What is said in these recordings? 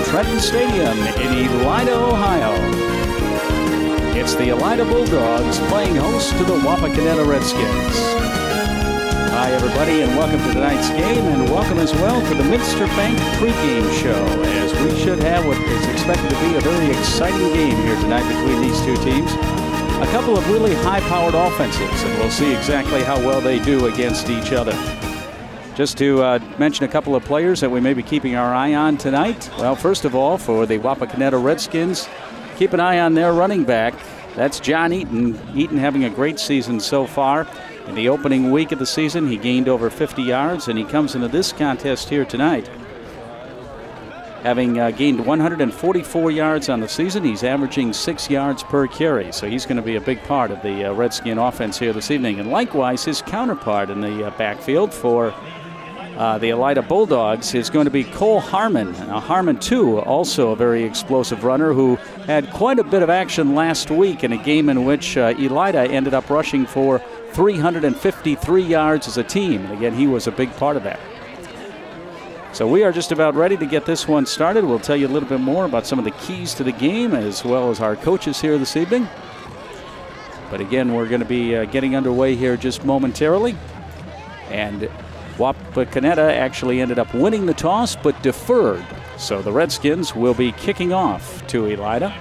Trenton Stadium in Elida, Ohio. It's the Elida Bulldogs playing host to the Wapakoneta Redskins. Hi, everybody, and welcome to tonight's game, and welcome as well to the Minster Bank pregame show, as we should have what is expected to be a very exciting game here tonight between these two teams. A couple of really high-powered offenses, and we'll see exactly how well they do against each other. Just to mention a couple of players that we may be keeping our eye on tonight. Well, first of all, for the Wapakoneta Redskins, keep an eye on their running back. That's John Eaton. Eaton having a great season so far. In the opening week of the season, he gained over 50 yards, and he comes into this contest here tonight having gained 144 yards on the season. He's averaging 6 yards per carry, so he's going to be a big part of the Redskin offense here this evening. And likewise, his counterpart in the backfield for the Elida Bulldogs is going to be Cole Harmon. Now, Harmon, too, also a very explosive runner who had quite a bit of action last week in a game in which Elida ended up rushing for 353 yards as a team. And again, he was a big part of that. So we are just about ready to get this one started. We'll tell you a little bit more about some of the keys to the game as well as our coaches here this evening. But again, we're going to be getting underway here just momentarily. And Wapakoneta actually ended up winning the toss but deferred. So the Redskins will be kicking off to Elida.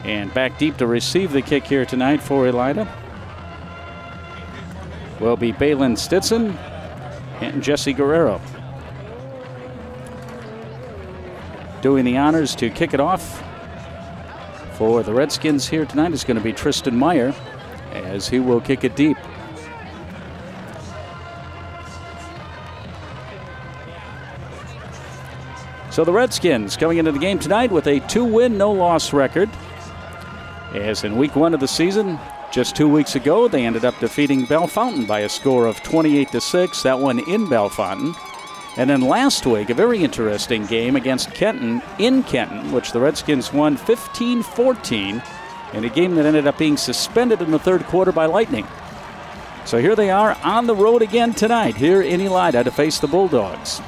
And back deep to receive the kick here tonight for Elida will be Balin Stinson and Jesse Guerrero. Doing the honors to kick it off for the Redskins here tonight is going to be Tristan Meyer, as he will kick it deep. So the Redskins coming into the game tonight with a 2-win, no-loss record. As in week 1 of the season, just 2 weeks ago, they ended up defeating Bellefontaine by a score of 28-6, that one in Bellefontaine. And then last week, a very interesting game against Kenton in Kenton, which the Redskins won 15-14 in a game that ended up being suspended in the third quarter by lightning. So here they are on the road again tonight here in Elida to face the Bulldogs.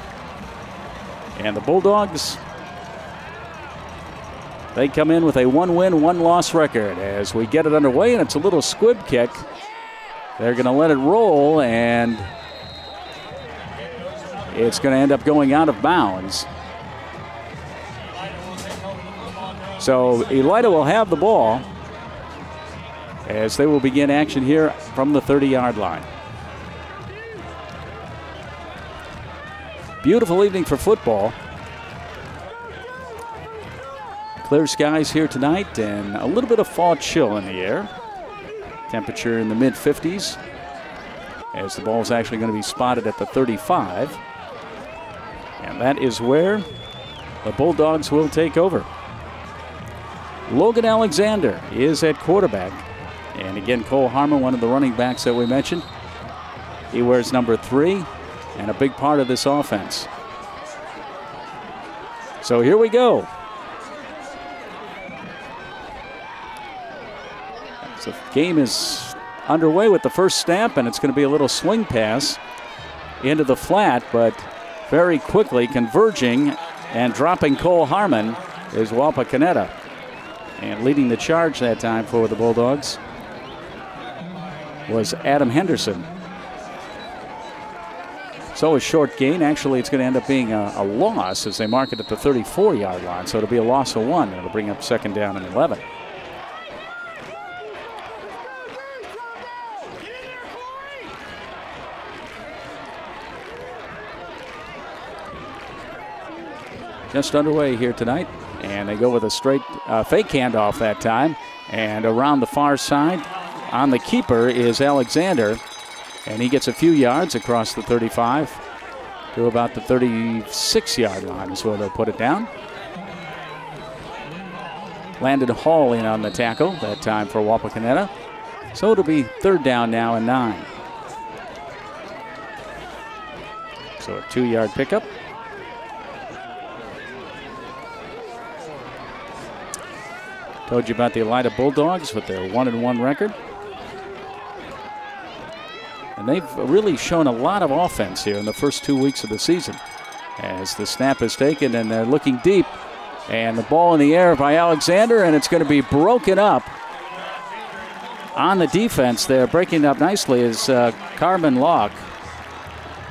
And the Bulldogs, they come in with a 1-win, 1-loss record as we get it underway, and it's a little squib kick. They're going to let it roll, and it's going to end up going out of bounds. So Elida will have the ball as they will begin action here from the 30-yard line. Beautiful evening for football. Clear skies here tonight and a little bit of fall chill in the air. Temperature in the mid-50s as the ball is actually going to be spotted at the 35. And that is where the Bulldogs will take over. Logan Alexander is at quarterback. And again, Cole Harmon, one of the running backs that we mentioned. He wears number 3 and a big part of this offense. So here we go. So the game is underway with the first snap, and it's going to be a little swing pass into the flat, but very quickly converging and dropping Cole Harmon is Wapakoneta. And leading the charge that time for the Bulldogs was Adam Henderson. So a short gain. Actually, it's going to end up being a loss as they mark it at the 34-yard line. So it'll be a loss of 1. It'll bring up 2nd down and 11. Just underway here tonight, and they go with a straight fake handoff that time, and around the far side on the keeper is Alexander, and he gets a few yards across the 35 to about the 36-yard line is where they'll put it down. Landon Hall in on the tackle that time for Wapakoneta, so it'll be 3rd down now and 9. So a 2-yard pickup. Told you about the Elida Bulldogs with their 1-1 record. And they've really shown a lot of offense here in the first 2 weeks of the season. As the snap is taken and they're looking deep. And the ball in the air by Alexander, and it's going to be broken up on the defense there. Breaking up nicely is Carmen Locke,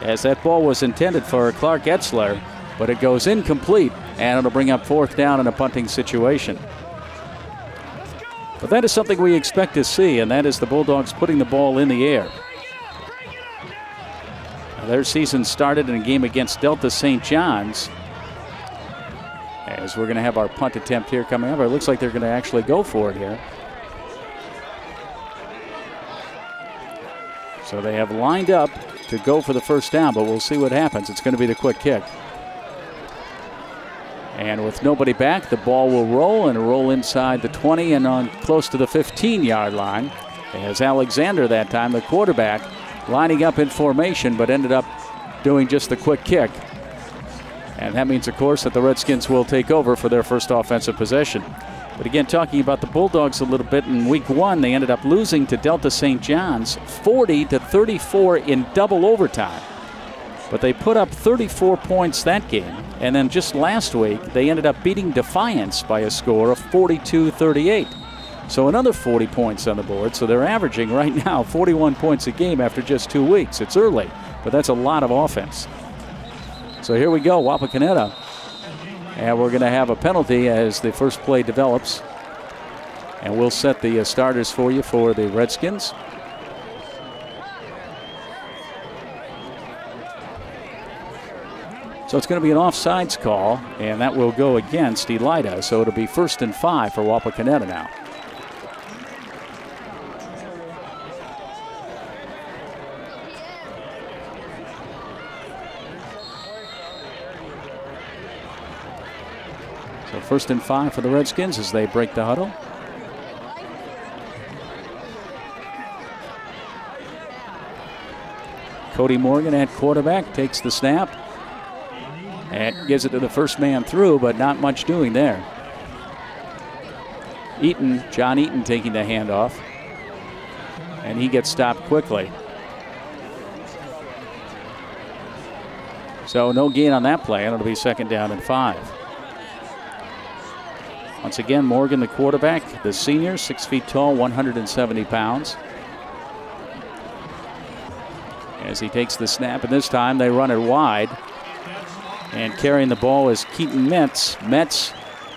as that ball was intended for Clark Etzler, but it goes incomplete, and it'll bring up 4th down in a punting situation. But that is something we expect to see, and that is the Bulldogs putting the ball in the air. Their season started in a game against Delta St. John's. As we're going to have our punt attempt here coming up. It looks like they're going to actually go for it here. So they have lined up to go for the first down, but we'll see what happens. It's going to be the quick kick. And with nobody back, the ball will roll inside the 20 and on close to the 15-yard line. As Alexander that time, the quarterback, lining up in formation, but ended up doing just the quick kick. And that means, of course, that the Redskins will take over for their first offensive possession. But again, talking about the Bulldogs a little bit, in week 1, they ended up losing to Delta St. John's 40-34 in double overtime. But they put up 34 points that game. And then just last week, they ended up beating Defiance by a score of 42-38. So another 40 points on the board. So they're averaging right now 41 points a game after just 2 weeks. It's early, but that's a lot of offense. So here we go, Wapakoneta. And we're going to have a penalty as the first play develops. And we'll set the starters for you for the Redskins. So it's going to be an offsides call, and that will go against Elida. So it'll be 1st and 5 for Wapakoneta now. So 1st and 5 for the Redskins as they break the huddle. Cody Morgan at quarterback takes the snap and gives it to the first man through, but not much doing there. John Eaton taking the handoff, and he gets stopped quickly. So no gain on that play, and it'll be 2nd down and 5. Once again, Morgan, the quarterback, the senior, 6 feet tall, 170 pounds. As he takes the snap, and this time they run it wide. And carrying the ball is Keaton Metz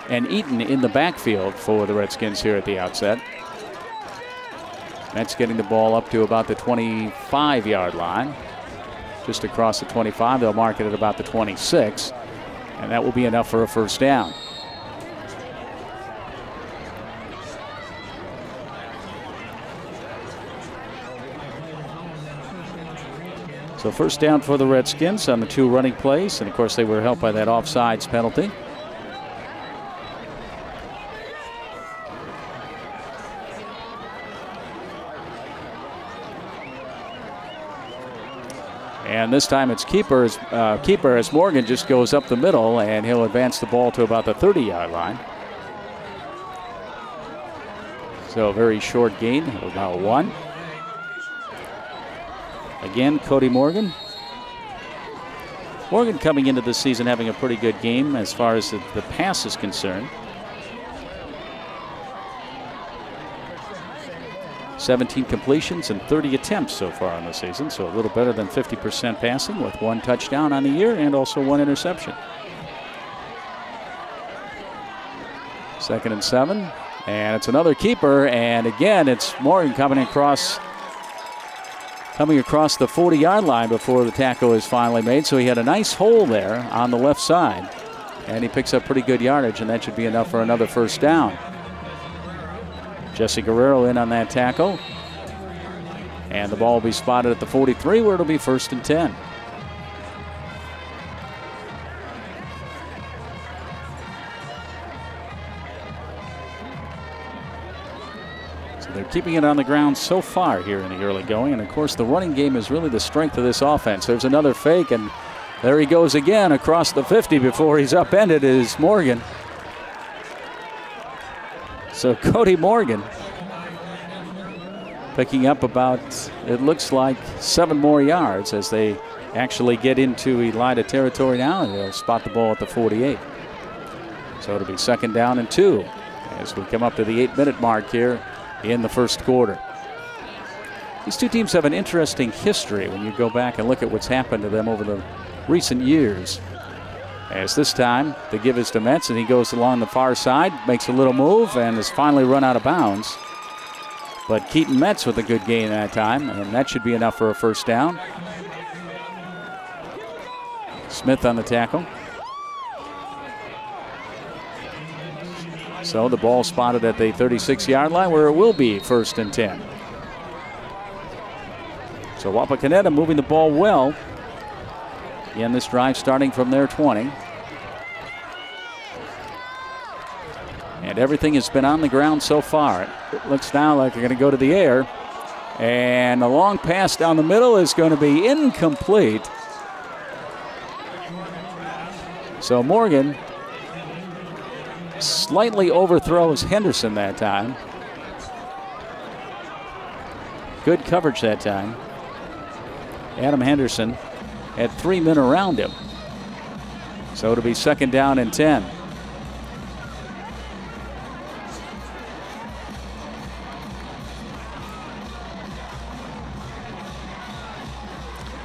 and Eaton in the backfield for the Redskins here at the outset. Metz getting the ball up to about the 25-yard line. Just across the 25, they'll mark it at about the 26. And that will be enough for a first down. So first down for the Redskins on the 2 running plays. And, of course, they were helped by that offsides penalty. And this time it's keeper as Morgan just goes up the middle, and he'll advance the ball to about the 30-yard line. So a very short gain, about 1. Again, Cody Morgan. Morgan coming into the season having a pretty good game as far as the pass is concerned. 17 completions and 30 attempts so far in the season, so a little better than 50% passing with 1 touchdown on the year and also 1 interception. 2nd and 7, and it's another keeper, and again it's Morgan coming across the 40-yard line before the tackle is finally made. So he had a nice hole there on the left side, and he picks up pretty good yardage, and that should be enough for another first down. Jesse Guerrero in on that tackle, and the ball will be spotted at the 43 where it'll be 1st and 10. They're keeping it on the ground so far here in the early going. And, of course, the running game is really the strength of this offense. There's another fake, and there he goes again across the 50 before he's upended is Morgan. So Cody Morgan picking up about, it looks like, 7 more yards as they actually get into Elida territory now, and they'll spot the ball at the 48. So it'll be 2nd down and 2 as we come up to the 8-minute mark here in the first quarter. These two teams have an interesting history when you go back and look at what's happened to them over the recent years. As this time, the give is to Metz, and he goes along the far side, makes a little move, and is finally run out of bounds. But Keaton Metz with a good gain that time, and that should be enough for a 1st down. Smith on the tackle. So the ball spotted at the 36-yard line, where it will be 1st and 10. So Wapakoneta moving the ball well. Again, this drive starting from their 20. And everything has been on the ground so far. It looks now like they're going to go to the air. And the long pass down the middle is going to be incomplete. So Morgan slightly overthrows Henderson that time. Good coverage that time. Adam Henderson had 3 men around him. So it'll be 2nd down and 10.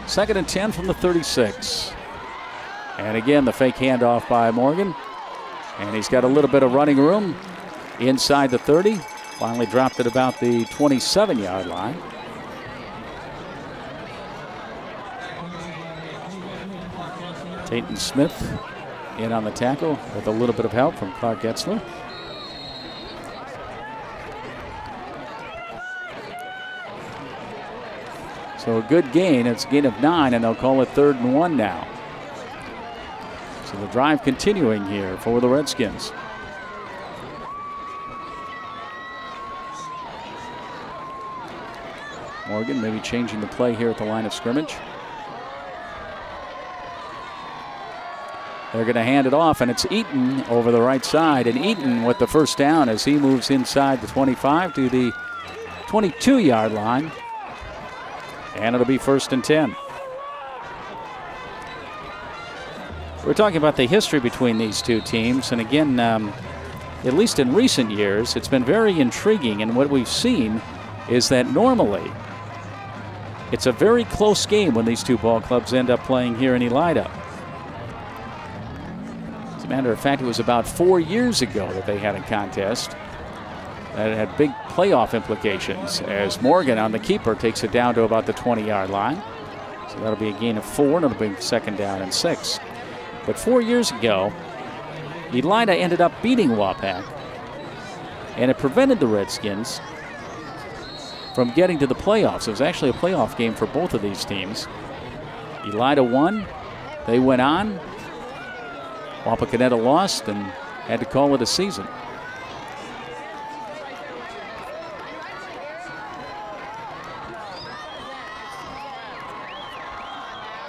Second and 10 from the 36. And again, the fake handoff by Morgan. And he's got a little bit of running room inside the 30. Finally dropped at about the 27-yard line. Tayton Smith in on the tackle with a little bit of help from Clark Getzler. So a good gain. It's a gain of 9, and they'll call it 3rd and 1 now. So the drive continuing here for the Redskins. Morgan maybe changing the play here at the line of scrimmage. They're going to hand it off, and it's Eaton over the right side. And Eaton with the 1st down as he moves inside the 25 to the 22-yard line. And it'll be 1st and 10. We're talking about the history between these two teams. And again, at least in recent years, it's been very intriguing. And what we've seen is that normally it's a very close game when these two ball clubs end up playing here in Elida. As a matter of fact, it was about 4 years ago that they had a contest that had big playoff implications as Morgan on the keeper takes it down to about the 20-yard line. So that'll be a gain of 4, and it'll be 2nd down and 6. But 4 years ago, Elida ended up beating Wapak, and it prevented the Redskins from getting to the playoffs. It was actually a playoff game for both of these teams. Elida won. They went on. Wapakoneta lost and had to call it a season.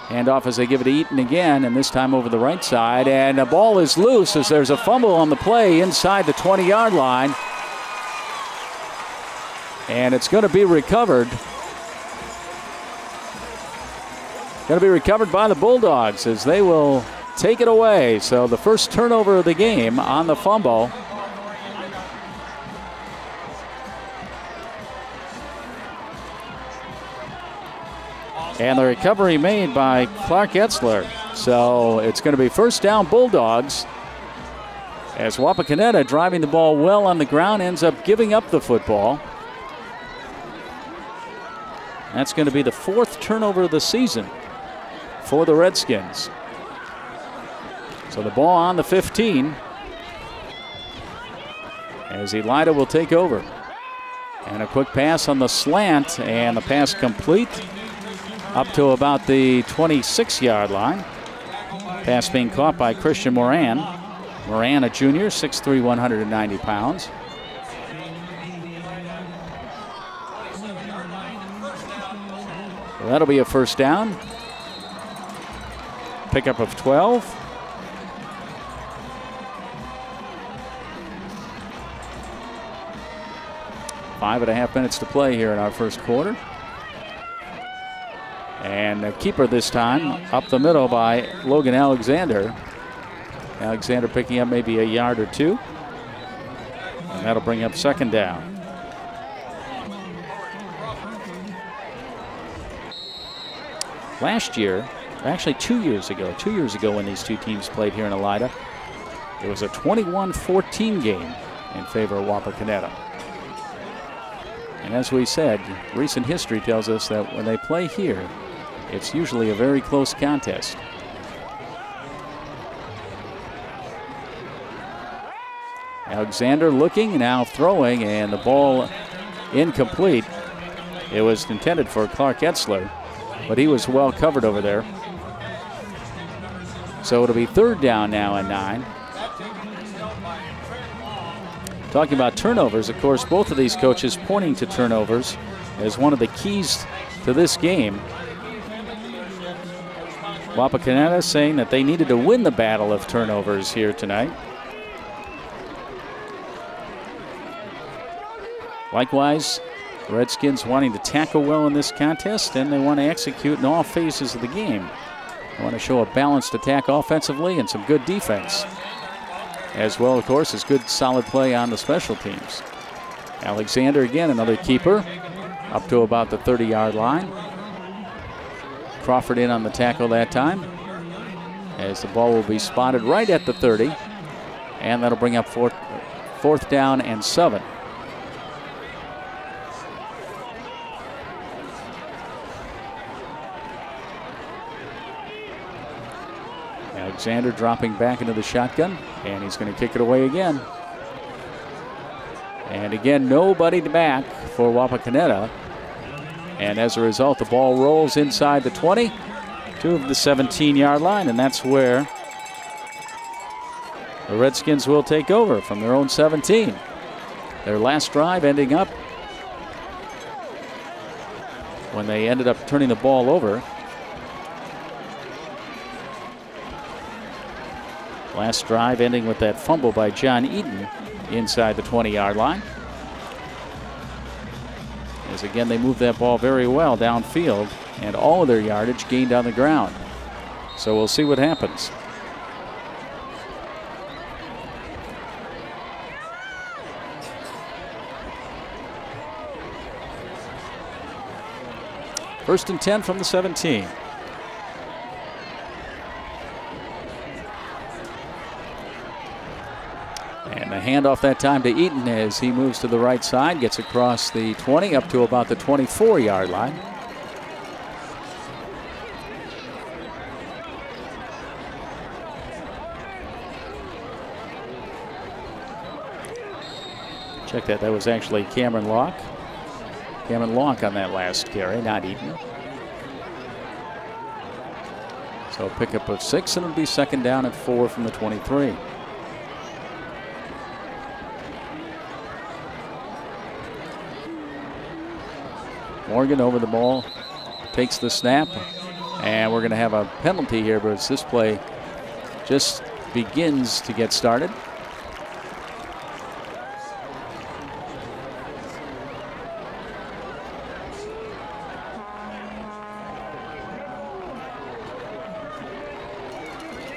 Handoff as they give it to Eaton again, and this time over the right side. And the ball is loose as there's a fumble on the play inside the 20-yard line. And it's going to be recovered. Going to be recovered by the Bulldogs as they will take it away. So the first turnover of the game on the fumble. And the recovery made by Clark Getzler. So it's going to be 1st down Bulldogs as Wapakoneta, driving the ball well on the ground, ends up giving up the football. That's going to be the 4th turnover of the season for the Redskins. So the ball on the 15 as Elida will take over. And a quick pass on the slant, and the pass complete up to about the 26-yard line. Pass being caught by Christian Moran. Moran, a junior, 6'3", 190 pounds. So that'll be a 1st down. Pickup of 12. 5.5 minutes to play here in our first quarter. And the keeper this time up the middle by Logan Alexander. Alexander picking up maybe a yard or two. And that'll bring up second down. Last year, actually 2 years ago when these two teams played here in Elida, it was a 21-14 game in favor of Wapakoneta. And as we said, recent history tells us that when they play here, it's usually a very close contest. Alexander looking, now throwing, and the ball incomplete. It was intended for Clark Etzler, but he was well covered over there. So it'll be third down now and 9. Talking about turnovers, of course, both of these coaches pointing to turnovers as one of the keys to this game. Wapakoneta saying that they needed to win the battle of turnovers here tonight. Likewise, Redskins wanting to tackle well in this contest, and they want to execute in all phases of the game. They want to show a balanced attack offensively and some good defense, as well, of course, as good solid play on the special teams. Alexander again, another keeper, up to about the 30-yard line. Crawford in on the tackle that time, as the ball will be spotted right at the 30, and that'll bring up fourth down and 7. Alexander dropping back into the shotgun, and he's going to kick it away again. And again, nobody back for Wapakoneta. And as a result, the ball rolls inside the 20 to the 17-yard line, and that's where the Redskins will take over from their own 17. Their last drive ending up when they ended up turning the ball over. Last drive ending with that fumble by John Eaton inside the 20-yard line. As again, they moved that ball very well downfield, and all of their yardage gained on the ground. So we'll see what happens. First and 10 from the 17. And a handoff that time to Eaton as he moves to the right side, gets across the 20 up to about the 24-yard line. Check that. That was actually Cameron Locke. Cameron Locke on that last carry, not Eaton. So a pickup of 6, and it'll be second down and 4 from the 23. Morgan over the ball, takes the snap, and we're going to have a penalty here, but as this play just begins to get started.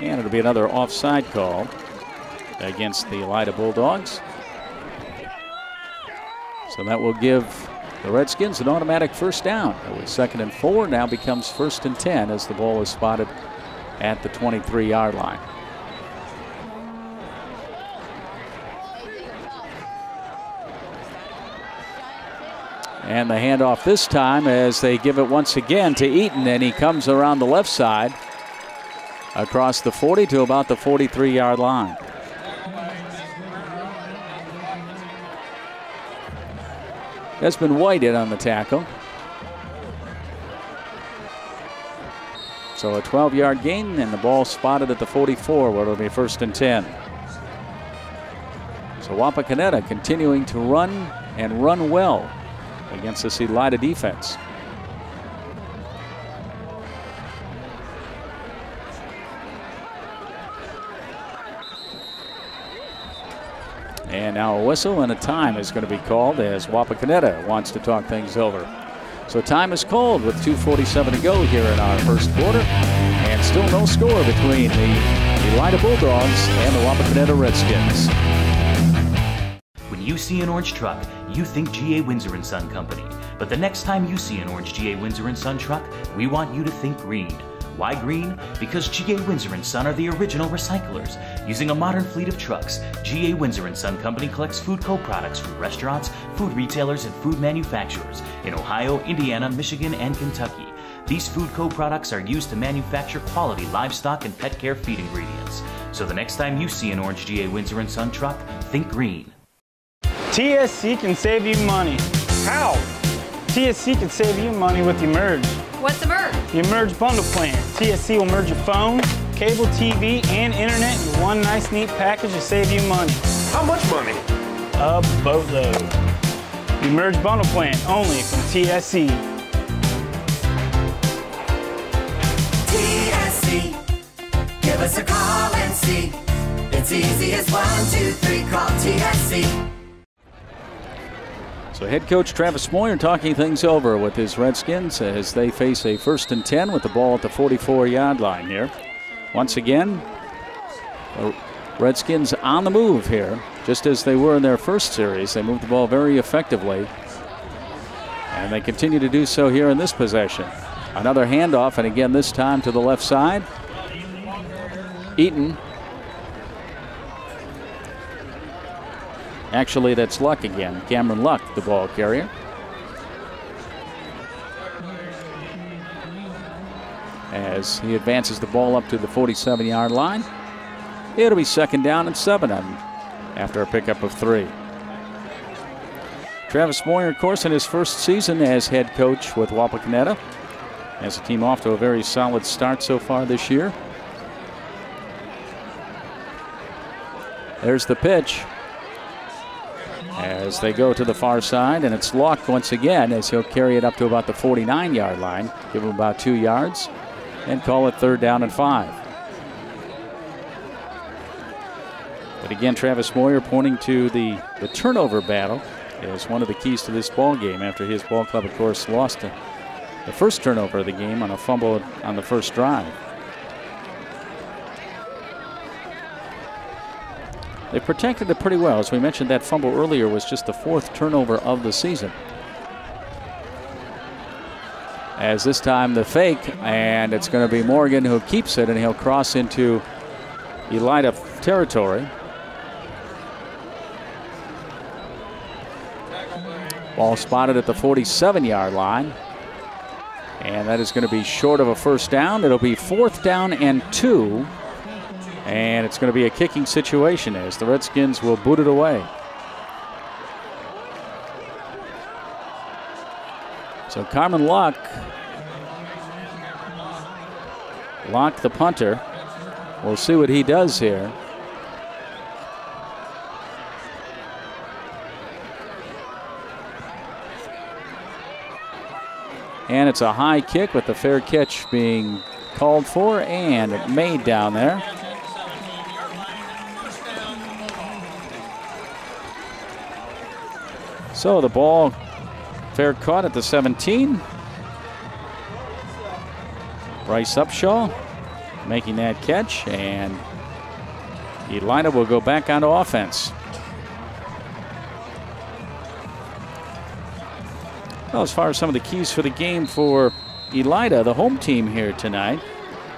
And it'll be another offside call against the Elida Bulldogs. So that will give the Redskins an automatic first down. It was second and 4, now becomes first and 10 as the ball is spotted at the 23-yard line. And the handoff this time as they give it once again to Eaton, and he comes around the left side across the 40 to about the 43-yard line. Desmond White in on the tackle. So a 12-yard gain, and the ball spotted at the 44, where it'll be first and 10. So Wapakoneta continuing to run and run well against this Elida defense. And now a whistle and a time is going to be called as Wapakoneta wants to talk things over. So time is called with 2:47 to go here in our first quarter. And still no score between the Elida Bulldogs and the Wapakoneta Redskins. When you see an orange truck, you think G.A. Windsor & Son Company. But the next time you see an orange G.A. Windsor & Son truck, we want you to think green. Why green? Because G.A. Windsor & Son are the original recyclers. Using a modern fleet of trucks, G.A. Windsor & Son Company collects food co-products from restaurants, food retailers, and food manufacturers in Ohio, Indiana, Michigan, and Kentucky. These food co-products are used to manufacture quality livestock and pet care feed ingredients. So the next time you see an orange G.A. Windsor & Son truck, think green. TSC can save you money. How? TSC can save you money with Emerge. What's Emerge? The Emerge bundle plan. TSC will merge your phone, cable TV, and internet into one nice, neat package to save you money. How much money? A boatload. The Emerge bundle plan, only from TSC. TSC, give us a call and see. It's easy as 1, 2, 3, call TSC. So head coach Travis Moyer talking things over with his Redskins as they face a 1st and 10 with the ball at the 44-yard line here. Once again, the Redskins on the move here, just as they were in their first series. They moved the ball very effectively, and they continue to do so here in this possession. Another handoff, and again this time to the left side. Eaton. Actually, that's Luck again. Cameron Luck, the ball carrier. As he advances the ball up to the 47-yard line. It'll be 2nd down and 7 after a pickup of 3. Travis Moyer, of course, in his first season as head coach with Wapakoneta. Has the team off to a very solid start so far this year. There's the pitch as they go to the far side, and it's Luck once again as he'll carry it up to about the 49-yard line, give him about 2 yards, and call it 3rd down and 5. But again, Travis Moyer pointing to the turnover battle as one of the keys to this ball game after his ball club, of course, lost the first turnover of the game on a fumble on the first drive. They protected it pretty well. As we mentioned, that fumble earlier was just the 4th turnover of the season. As this time the fake, and it's going to be Morgan who keeps it, and he'll cross into Elida territory. Ball spotted at the 47-yard line. And that is going to be short of a 1st down. It'll be 4th down and 2. And it's going to be a kicking situation as the Redskins will boot it away. So Carmen Luck, the punter. We'll see what he does here. And it's a high kick with the fair catch being called for and made down there. So the ball fair caught at the 17. Bryce Upshaw making that catch, and Elida will go back onto offense. Well, as far as some of the keys for the game for Elida, the home team here tonight,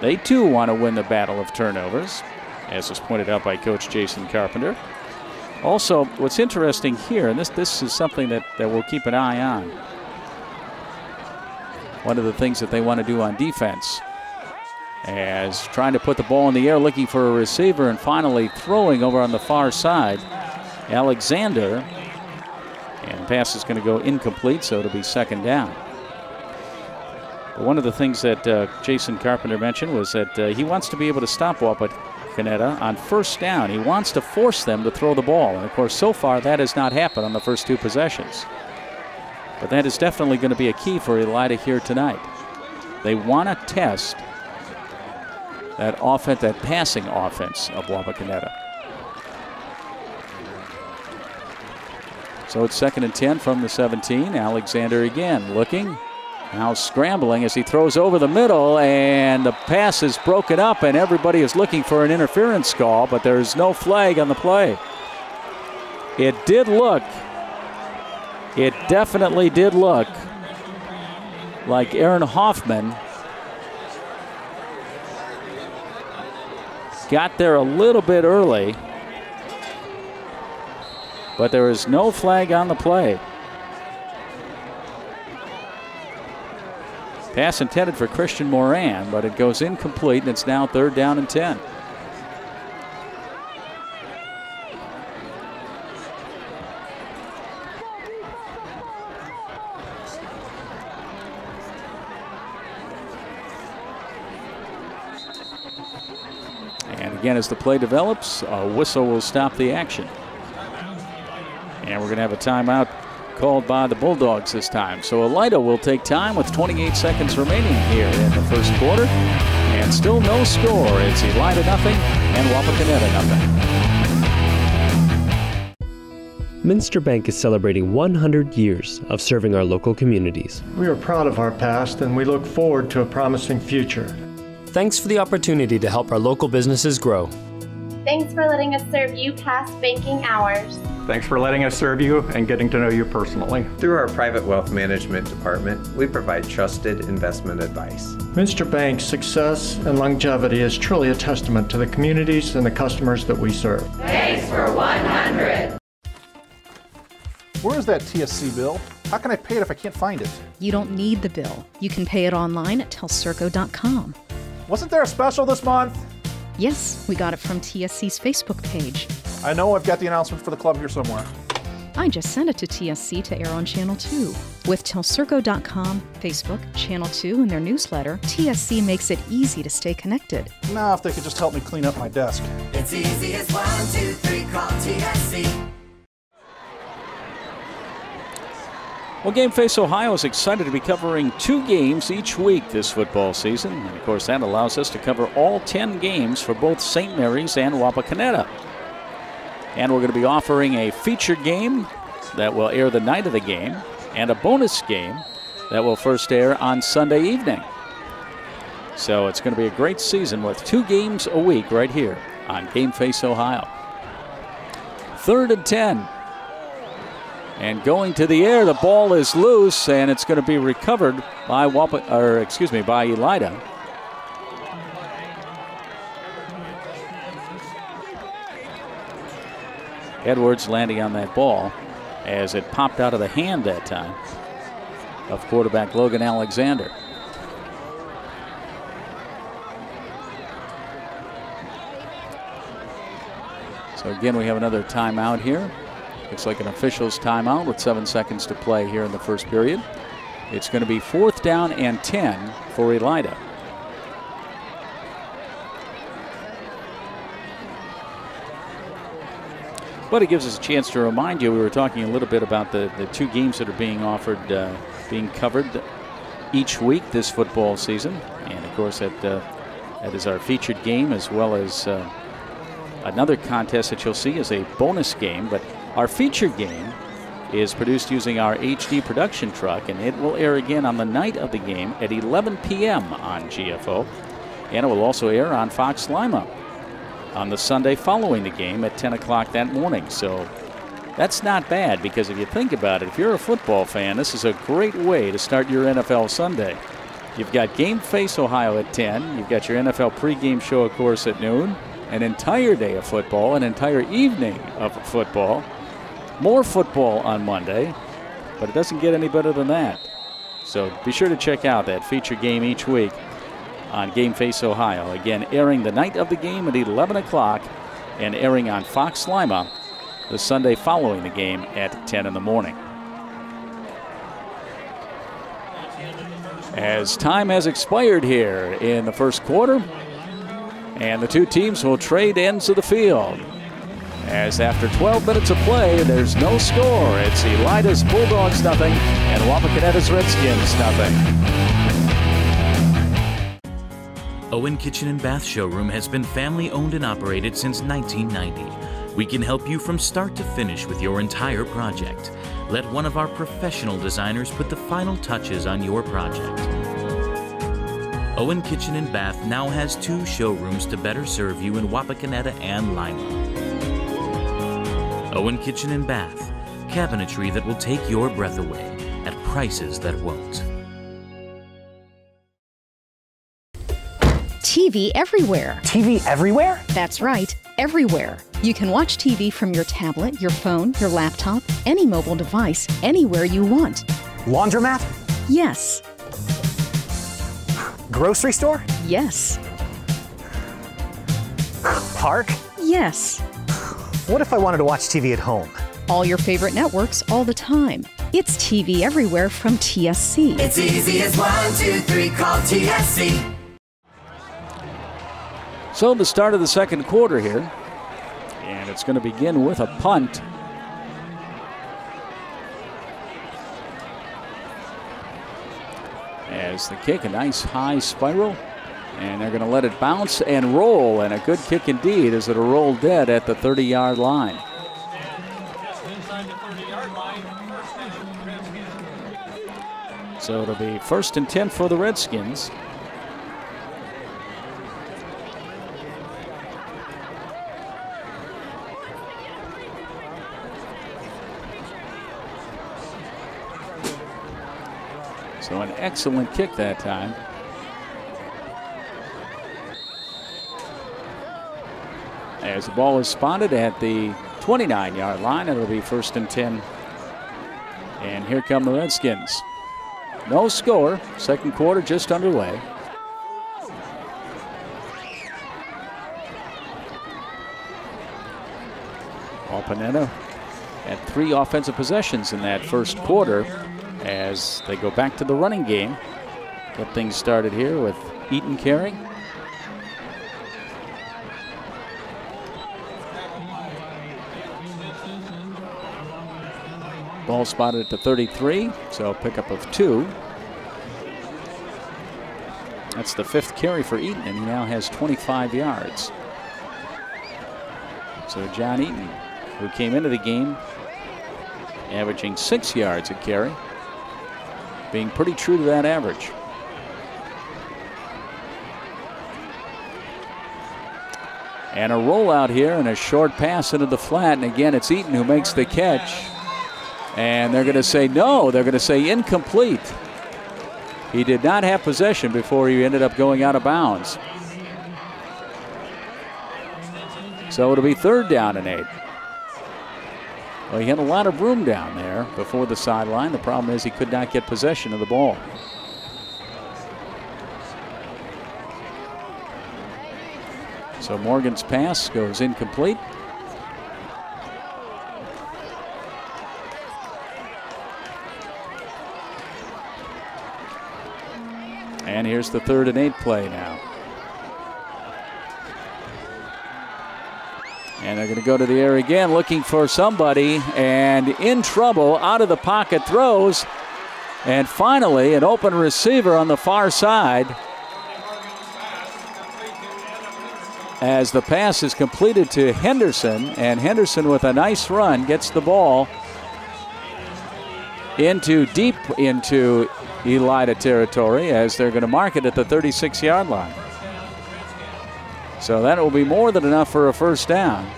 they too want to win the battle of turnovers, as was pointed out by Coach Jason Carpenter. Also, what's interesting here, and this is something that we'll keep an eye on. One of the things that they want to do on defense, as trying to put the ball in the air, looking for a receiver, and finally throwing over on the far side, Alexander. And the pass is going to go incomplete, so it'll be 2nd down. But one of the things that Jason Carpenter mentioned was that he wants to be able to stop Wapakoneta on 1st down. He wants to force them to throw the ball. And, of course, so far that has not happened on the first 2 possessions. But that is definitely going to be a key for Elida here tonight. They want to test that passing offense of Wapakoneta. So it's 2nd and 10 from the 17. Alexander again looking. Now scrambling as he throws over the middle, and the pass is broken up, and everybody is looking for an interference call, but there's no flag on the play. It definitely did look like Aaron Hoffman got there a little bit early, but there is no flag on the play. Pass intended for Christian Moran, but it goes incomplete, and it's now 3rd down and 10. And again, as the play develops, a whistle will stop the action. And we're going to have a timeout called by the Bulldogs this time. So Elida will take time with 28 seconds remaining here in the first quarter. And still no score. It's Elida nothing and Wapakoneta nothing. Minster Bank is celebrating 100 years of serving our local communities. We are proud of our past and we look forward to a promising future. Thanks for the opportunity to help our local businesses grow. Thanks for letting us serve you past banking hours. Thanks for letting us serve you and getting to know you personally. Through our private wealth management department, we provide trusted investment advice. Minster Bank's success and longevity is truly a testament to the communities and the customers that we serve. Thanks for 100. Where is that TSC bill? How can I pay it if I can't find it? You don't need the bill. You can pay it online at telcirco.com. Wasn't there a special this month? Yes, we got it from TSC's Facebook page. I know I've got the announcement for the club here somewhere. I just sent it to TSC to air on Channel 2. With telcirco.com, Facebook, Channel 2, and their newsletter, TSC makes it easy to stay connected. Now, if they could just help me clean up my desk. It's easy as 1, 2, 3, call TSC. Well, Game Face Ohio is excited to be covering 2 games each week this football season. And, of course, that allows us to cover all 10 games for both St. Mary's and Wapakoneta. And we're going to be offering a featured game that will air the night of the game and a bonus game that will first air on Sunday evening. So it's going to be a great season with 2 games a week right here on Game Face Ohio. 3rd and 10. And going to the air, the ball is loose, and it's going to be recovered by by Elida. Edwards landing on that ball as it popped out of the hand that time of quarterback Logan Alexander. So again, we have another timeout here. Looks like an official's timeout with 7 seconds to play here in the first period. It's going to be 4th down and 10 for Elida. But it gives us a chance to remind you, we were talking a little bit about the 2 games that are being offered, being covered each week this football season. And of course, that is our featured game, as well as another contest that you'll see is a bonus game. But our featured game is produced using our HD production truck, and it will air again on the night of the game at 11 p.m. on GFO. And it will also air on Fox Lima on the Sunday following the game at 10 o'clock that morning. So that's not bad, because if you think about it, if you're a football fan, this is a great way to start your NFL Sunday. You've got Game Face Ohio at 10. You've got your NFL pregame show, of course, at noon. An entire day of football, an entire evening of football. More football on Monday, but it doesn't get any better than that. So be sure to check out that feature game each week on Game Face Ohio. Again, airing the night of the game at 11 o'clock and airing on Fox Lima the Sunday following the game at 10 in the morning. As time has expired here in the first quarter, and the 2 teams will trade ends of the field. As after 12 minutes of play, there's no score. It's Elida's Bulldogs nothing and Wapakoneta's Redskins nothing. Owen Kitchen and Bath Showroom has been family owned and operated since 1990. We can help you from start to finish with your entire project. Let one of our professional designers put the final touches on your project. Owen Kitchen and Bath now has 2 showrooms to better serve you in Wapakoneta and Lima. Owen Kitchen and Bath, cabinetry that will take your breath away at prices that won't. TV everywhere. TV everywhere? That's right, everywhere. You can watch TV from your tablet, your phone, your laptop, any mobile device, anywhere you want. Laundromat? Yes. Grocery store? Yes. Park? Yes. What if I wanted to watch TV at home? All your favorite networks all the time. It's TV everywhere from TSC. It's easy as 1, 2, 3, call TSC. So the start of the second quarter here, and it's going to begin with a punt. As the kick, a nice high spiral, and they're going to let it bounce and roll, and a good kick indeed as it'll roll dead at the 30-yard line. So it'll be 1st and 10 for the Redskins. So an excellent kick that time. As the ball is spotted at the 29-yard line, it'll be 1st and 10. And here come the Redskins. No score, second quarter just underway. Wapakoneta had 3 offensive possessions in that first quarter as they go back to the running game. Get things started here with Eaton carrying. Ball spotted at the 33, so a pickup of 2. That's the 5th carry for Eaton, and he now has 25 yards. So John Eaton, who came into the game averaging 6 yards a carry, being pretty true to that average. And a rollout here and a short pass into the flat, and again it's Eaton who makes the catch. And they're going to say no, they're going to say incomplete. He did not have possession before he ended up going out of bounds. So it'll be 3rd down and 8. Well, he had a lot of room down there before the sideline. The problem is he could not get possession of the ball. So Morgan's pass goes incomplete. And here's the 3rd and 8 play now. And they're going to go to the air again, looking for somebody, and in trouble, out of the pocket throws, and finally an open receiver on the far side as the pass is completed to Henderson, and Henderson with a nice run gets the ball deep into Elida territory as they're going to mark it at the 36-yard line. So that will be more than enough for a 1st down.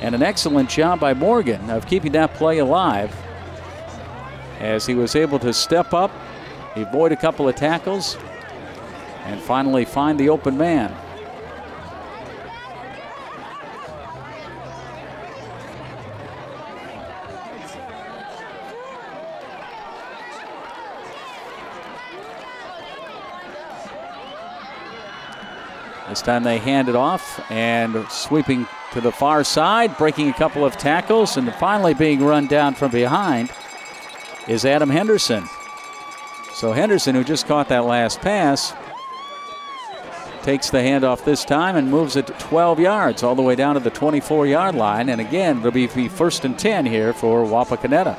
And an excellent job by Morgan of keeping that play alive as he was able to step up, avoid a couple of tackles, and finally find the open man. This time they hand it off and sweeping to the far side, breaking a couple of tackles, and finally being run down from behind is Adam Henderson. So Henderson, who just caught that last pass, takes the handoff this time and moves it to 12 yards all the way down to the 24-yard line. And again, it'll be 1st and 10 here for Wapakoneta.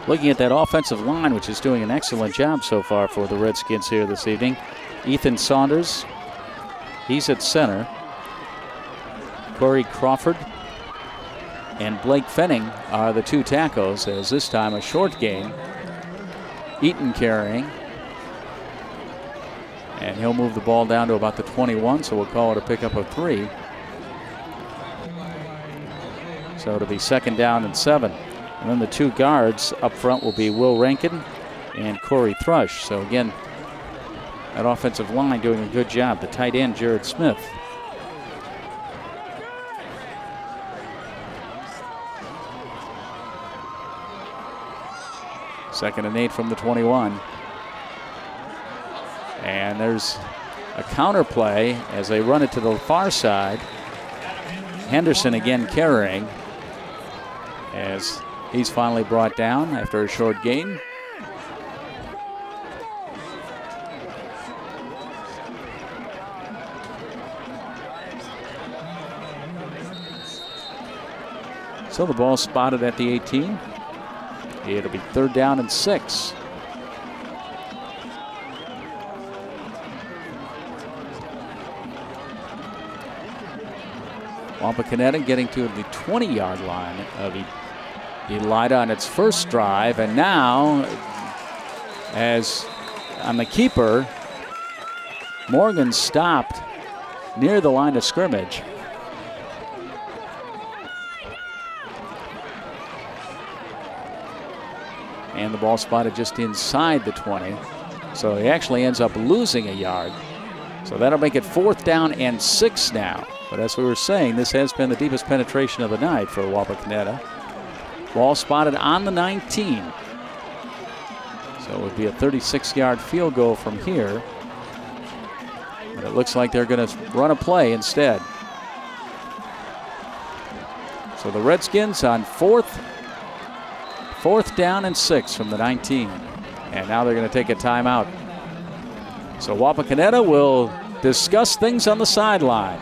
Looking at that offensive line, which is doing an excellent job so far for the Redskins here this evening. Ethan Saunders, he's at center. Corey Crawford and Blake Fenning are the two tackles, as this time a short gain. Eaton carrying. And he'll move the ball down to about the 21, so we'll call it a pickup of 3. So it'll be 2nd down and 7. And then the two guards up front will be Will Rankin and Corey Thrush. So again, that offensive line doing a good job. The tight end, Jared Smith. Second and 8 from the 21. And there's a counter play as they run it to the far side. Henderson again carrying as he's finally brought down after a short gain. So the ball spotted at the 18. It'll be 3rd down and 6. Wapakoneta getting to the 20-yard line of Elida on its first drive, and now, as on the keeper, Morgan stopped near the line of scrimmage. And the ball spotted just inside the 20. So he actually ends up losing a yard. So that'll make it 4th down and 6 now. But as we were saying, this has been the deepest penetration of the night for Wapakoneta. Ball spotted on the 19. So it would be a 36-yard field goal from here. But it looks like they're going to run a play instead. So the Redskins on 4th down and 6 from the 19. And now they're going to take a timeout. So Wapakoneta will discuss things on the sideline.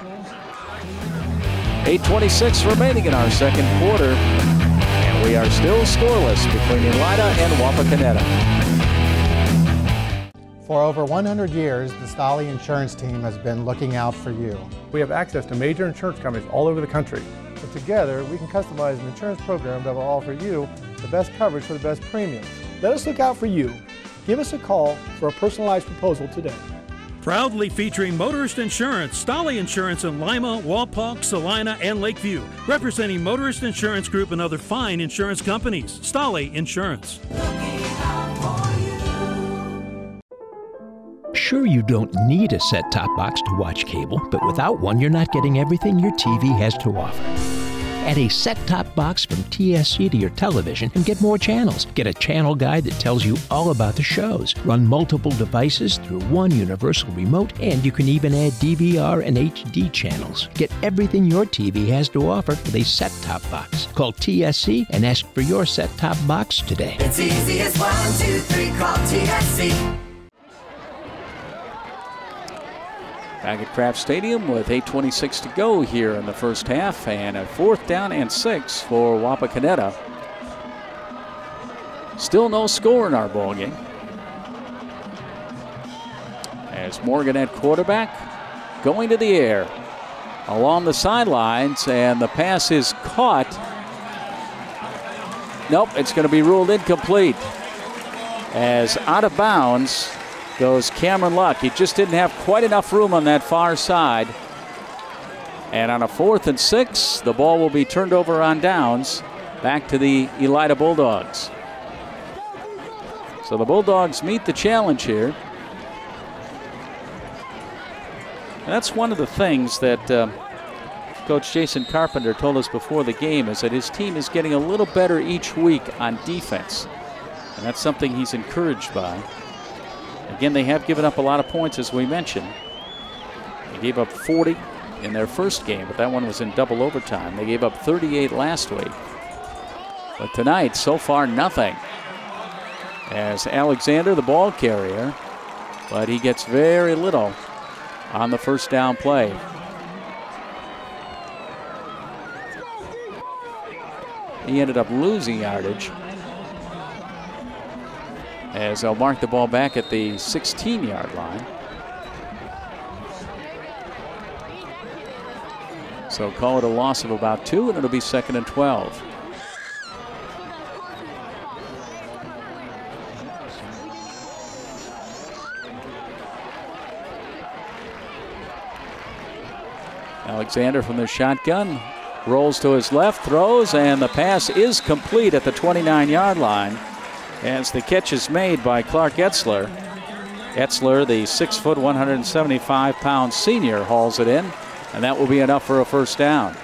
8:26 remaining in our second quarter. And we are still scoreless between Elida and Wapakoneta. For over 100 years, the Stolly Insurance Team has been looking out for you. We have access to major insurance companies all over the country. But together, we can customize an insurance program that will offer you the best coverage for the best premiums. Let us look out for you. Give us a call for a personalized proposal today. Proudly featuring Motorist Insurance, Stolly Insurance in Lima, Walpock, Salina, and Lakeview. Representing Motorist Insurance Group and other fine insurance companies. Stolly Insurance. Sure, you don't need a set-top box to watch cable, but without one, you're not getting everything your TV has to offer. Add a set-top box from TSC to your television and get more channels. Get a channel guide that tells you all about the shows. Run multiple devices through one universal remote, and you can even add DVR and HD channels. Get everything your TV has to offer with a set-top box. Call TSC and ask for your set-top box today. It's easy as 1, 2, 3, call TSC. Back at Kraft Stadium with 8:26 to go here in the first half, and a 4th down and 6 for Wapakoneta. Still no score in our ball game. As Morgan at quarterback, going to the air along the sidelines, and the pass is caught. Nope, it's going to be ruled incomplete. As out of bounds goes Cameron Luck. He just didn't have quite enough room on that far side. And on a 4th and 6, the ball will be turned over on downs back to the Elida Bulldogs. So the Bulldogs meet the challenge here. And that's one of the things that Coach Jason Carpenter told us before the game, is that his team is getting a little better each week on defense. And that's something he's encouraged by. Again, they have given up a lot of points, as we mentioned. They gave up 40 in their first game, but that one was in double overtime. They gave up 38 last week. But tonight, so far, nothing. As Alexander, the ball carrier, but he gets very little on the first down play. He ended up losing yardage. as they'll mark the ball back at the 16-yard line. So call it a loss of about 2, and it'll be 2nd and 12. Alexander from the shotgun rolls to his left, throws, and the pass is complete at the 29-yard line as the catch is made by Clark Etzler. Etzler, the 6', 175-pound senior, hauls it in, and that will be enough for a first down.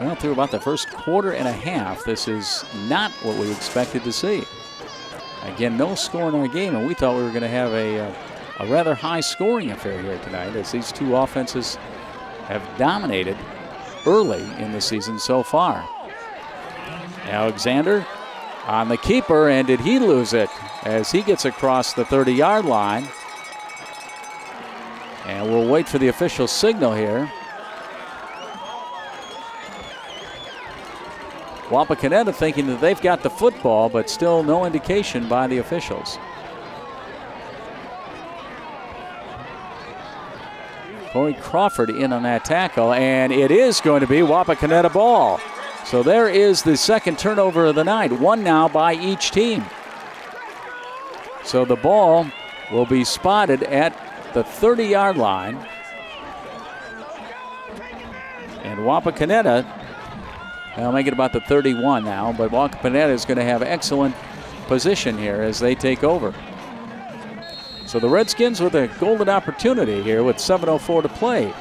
Well, through about the first quarter and a half, this is not what we expected to see. Again, no score in our game, and we thought we were going to have a rather high-scoring affair here tonight, as these two offenses have dominated early in the season so far. Alexander on the keeper, and did he lose it as he gets across the 30-yard line. And we'll wait for the official signal here. Wapakoneta thinking that they've got the football, but still no indication by the officials. Corey Crawford in on that tackle, and it is going to be Wapakoneta ball. So there is the second turnover of the night, one now by each team. So the ball will be spotted at the 30-yard line. And Wapakoneta, I'll make it about the 31 now, but Wapakoneta is going to have excellent position here as they take over. So the Redskins with a golden opportunity here with 7:04 to play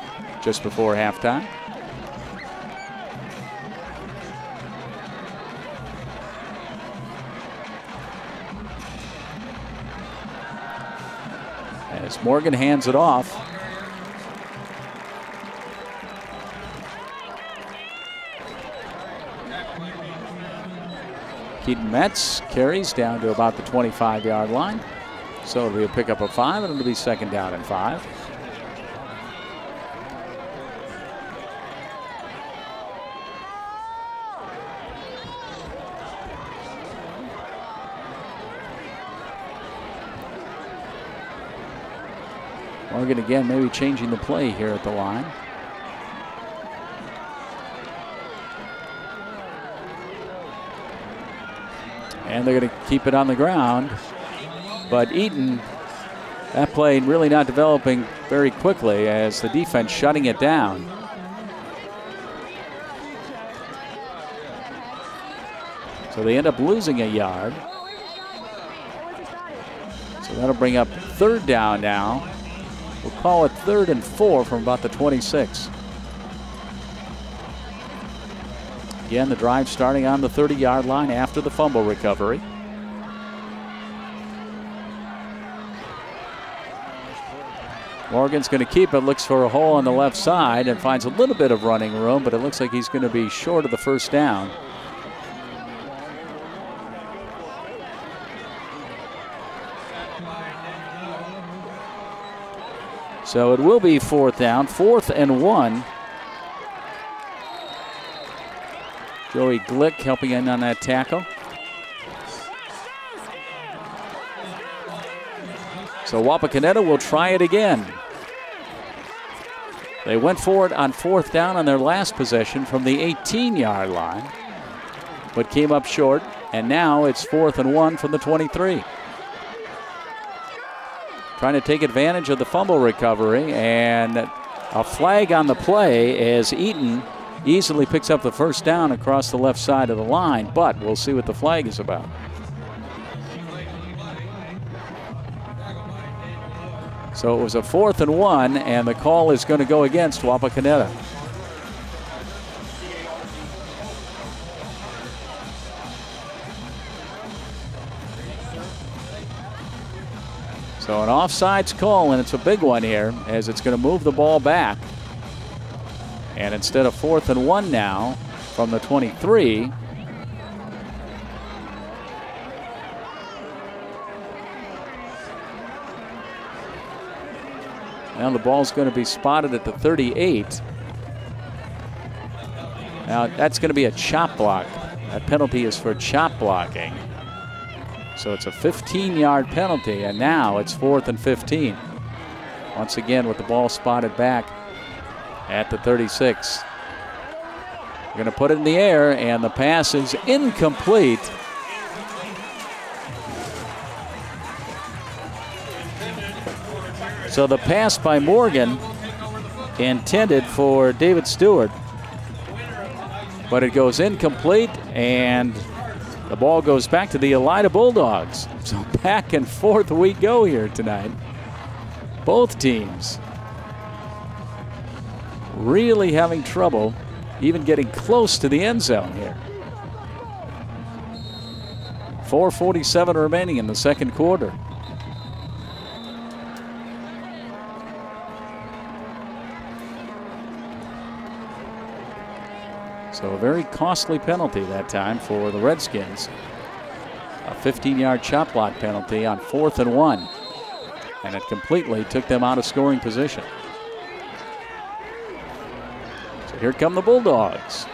just before halftime. As Morgan hands it off. Keaton Metz carries down to about the 25-yard line. So it'll be a pickup of 5, and it'll be 2nd down and 5. Morgan again maybe changing the play here at the line. And they're going to keep it on the ground. But Eaton, that play really not developing very quickly as the defense shutting it down. So they end up losing a yard. So that'll bring up 3rd down now. We'll call it 3rd and 4 from about the 26. Again, the drive starting on the 30-yard line after the fumble recovery. Morgan's going to keep it, looks for a hole on the left side and finds a little bit of running room, but it looks like he's going to be short of the first down. So it will be 4th down, 4th and 1. Joey Glick helping in on that tackle. So Wapakoneta will try it again. They went for it on 4th down on their last possession from the 18-yard line, but came up short, and now it's 4th and 1 from the 23. Trying to take advantage of the fumble recovery, and a flag on the play as Eaton easily picks up the first down across the left side of the line, but we'll see what the flag is about. So it was a 4th and 1, and the call is going to go against Wapakoneta. So an offsides call, and it's a big one here as it's going to move the ball back. And instead of 4th and 1 now from the 23, Now the ball's going to be spotted at the 38. Now that's going to be a chop block. That penalty is for chop blocking. So it's a 15-yard penalty, and now it's 4th and 15. Once again with the ball spotted back at the 36. Going to put it in the air, and the pass is incomplete. So the pass by Morgan intended for David Stewart, but it goes incomplete, and the ball goes back to the Elida Bulldogs. So back and forth we go here tonight. Both teams really having trouble even getting close to the end zone here. 4:47 remaining in the second quarter. So a very costly penalty that time for the Redskins. A 15-yard chop block penalty on 4th and 1. And it completely took them out of scoring position. So here come the Bulldogs.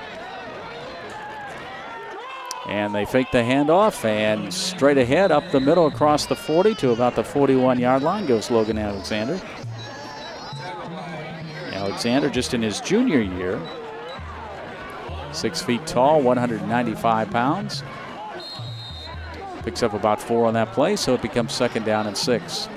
And they fake the handoff, and straight ahead up the middle across the 40 to about the 41-yard line goes Logan Alexander. Alexander just in his junior year. 6 feet tall, 195 pounds. Picks up about 4 on that play, so it becomes 2nd down and 6.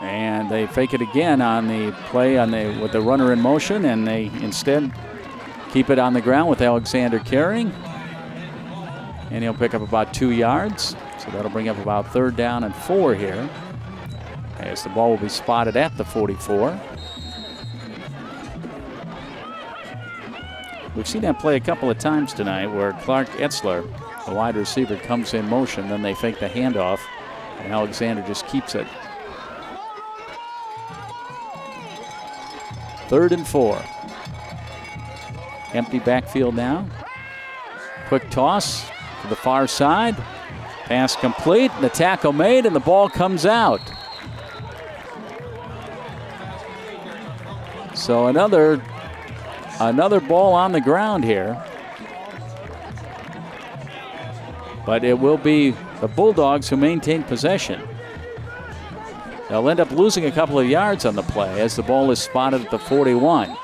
And they fake it again on the play with the runner in motion, and they instead keep it on the ground with Alexander carrying. And he'll pick up about 2 yards. So that'll bring up about 3rd down and 4 here, as the ball will be spotted at the 44. We've seen that play a couple of times tonight where Clark Etzler, the wide receiver, comes in motion, then they fake the handoff, and Alexander just keeps it. 3rd and 4. Empty backfield now. Quick toss to the far side. Pass complete, the tackle made, and the ball comes out. So another ball on the ground here. But it will be the Bulldogs who maintain possession. They'll end up losing a couple of yards on the play as the ball is spotted at the 41.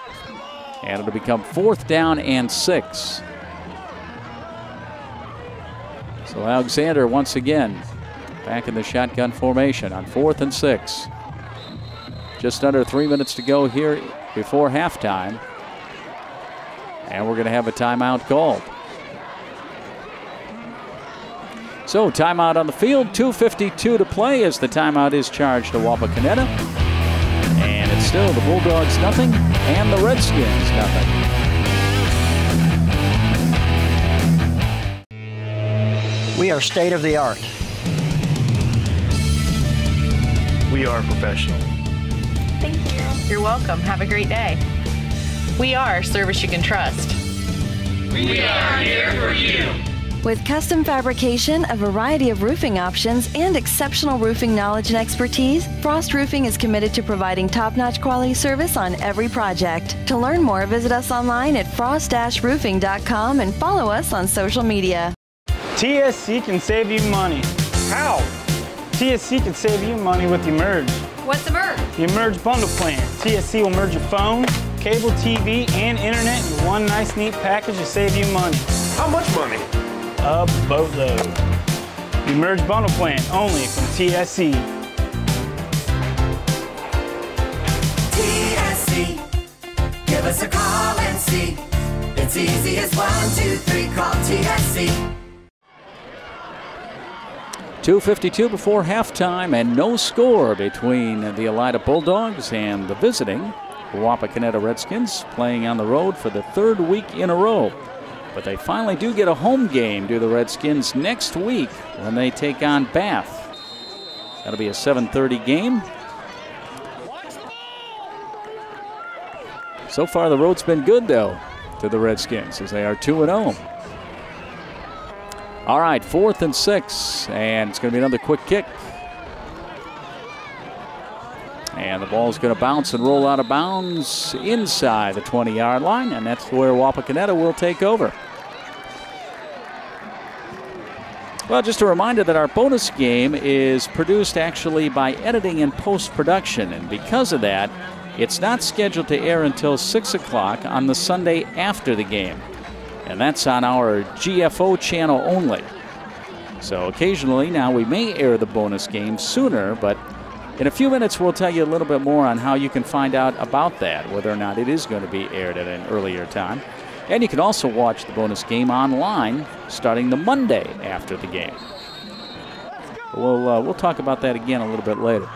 And it'll become 4th down and 6. So Alexander once again back in the shotgun formation on 4th and 6. Just under 3 minutes to go here before halftime. And we're going to have a timeout called. So timeout on the field, 2:52 to play as the timeout is charged to Wapakoneta. And it's still the Bulldogs nothing and the Redskins nothing. We are state of the art. We are professional. Thank you. You're welcome. Have a great day. We are service you can trust. We are here for you. With custom fabrication, a variety of roofing options, and exceptional roofing knowledge and expertise, Frost Roofing is committed to providing top-notch quality service on every project. To learn more, visit us online at frost-roofing.com and follow us on social media. TSC can save you money. How? TSC can save you money with Emerge. What's Emerge? The Emerge bundle plan. TSC will merge your phone, cable TV, and internet in one nice, neat package to save you money. How much money? A boatload. The Emerge bundle plan only from TSC. TSC, give us a call and see. It's easy as 1, 2, 3, call TSC. 2:52 before halftime, and no score between the Elida Bulldogs and the visiting Wapakoneta Redskins, playing on the road for the 3rd week in a row. But they finally do get a home game, do the Redskins, next week when they take on Bath. That'll be a 7:30 game. So far, the road's been good, though, to the Redskins as they are 2-0. All right, 4th and 6, and it's going to be another quick kick. And the ball's going to bounce and roll out of bounds inside the 20-yard line, and that's where Wapakoneta will take over. Well, just a reminder that our bonus game is produced actually by editing and post-production, and because of that, it's not scheduled to air until 6 o'clock on the Sunday after the game, and that's on our GFO channel only. So occasionally now we may air the bonus game sooner, but in a few minutes we'll tell you a little bit more on how you can find out about that, whether or not it is going to be aired at an earlier time. And you can also watch the bonus game online starting the Monday after the game. We'll talk about that again a little bit later.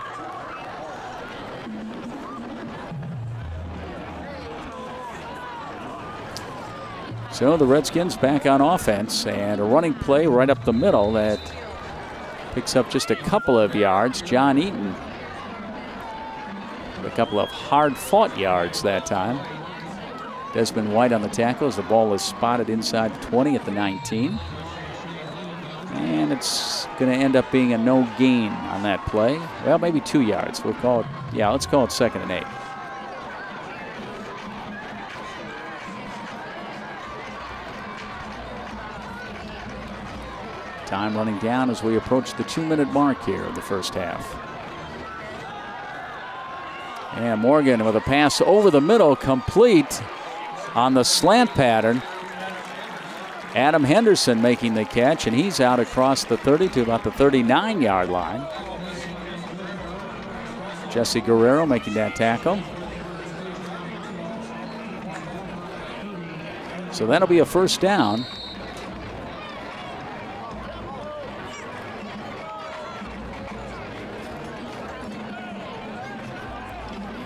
So the Redskins back on offense, and a running play right up the middle that picks up just a couple of yards. John Eaton, a couple of hard-fought yards that time. Desmond White on the tackle as the ball is spotted inside the 20 at the 19. And it's going to end up being a no gain on that play. Well, maybe 2 yards. We'll call it, yeah, let's call it 2nd and 8. Time running down as we approach the 2-minute mark here of the first half. And Morgan with a pass over the middle, complete on the slant pattern. Adam Henderson making the catch, and he's out across the 30 to about the 39-yard line. Jesse Guerrero making that tackle. So that'll be a first down.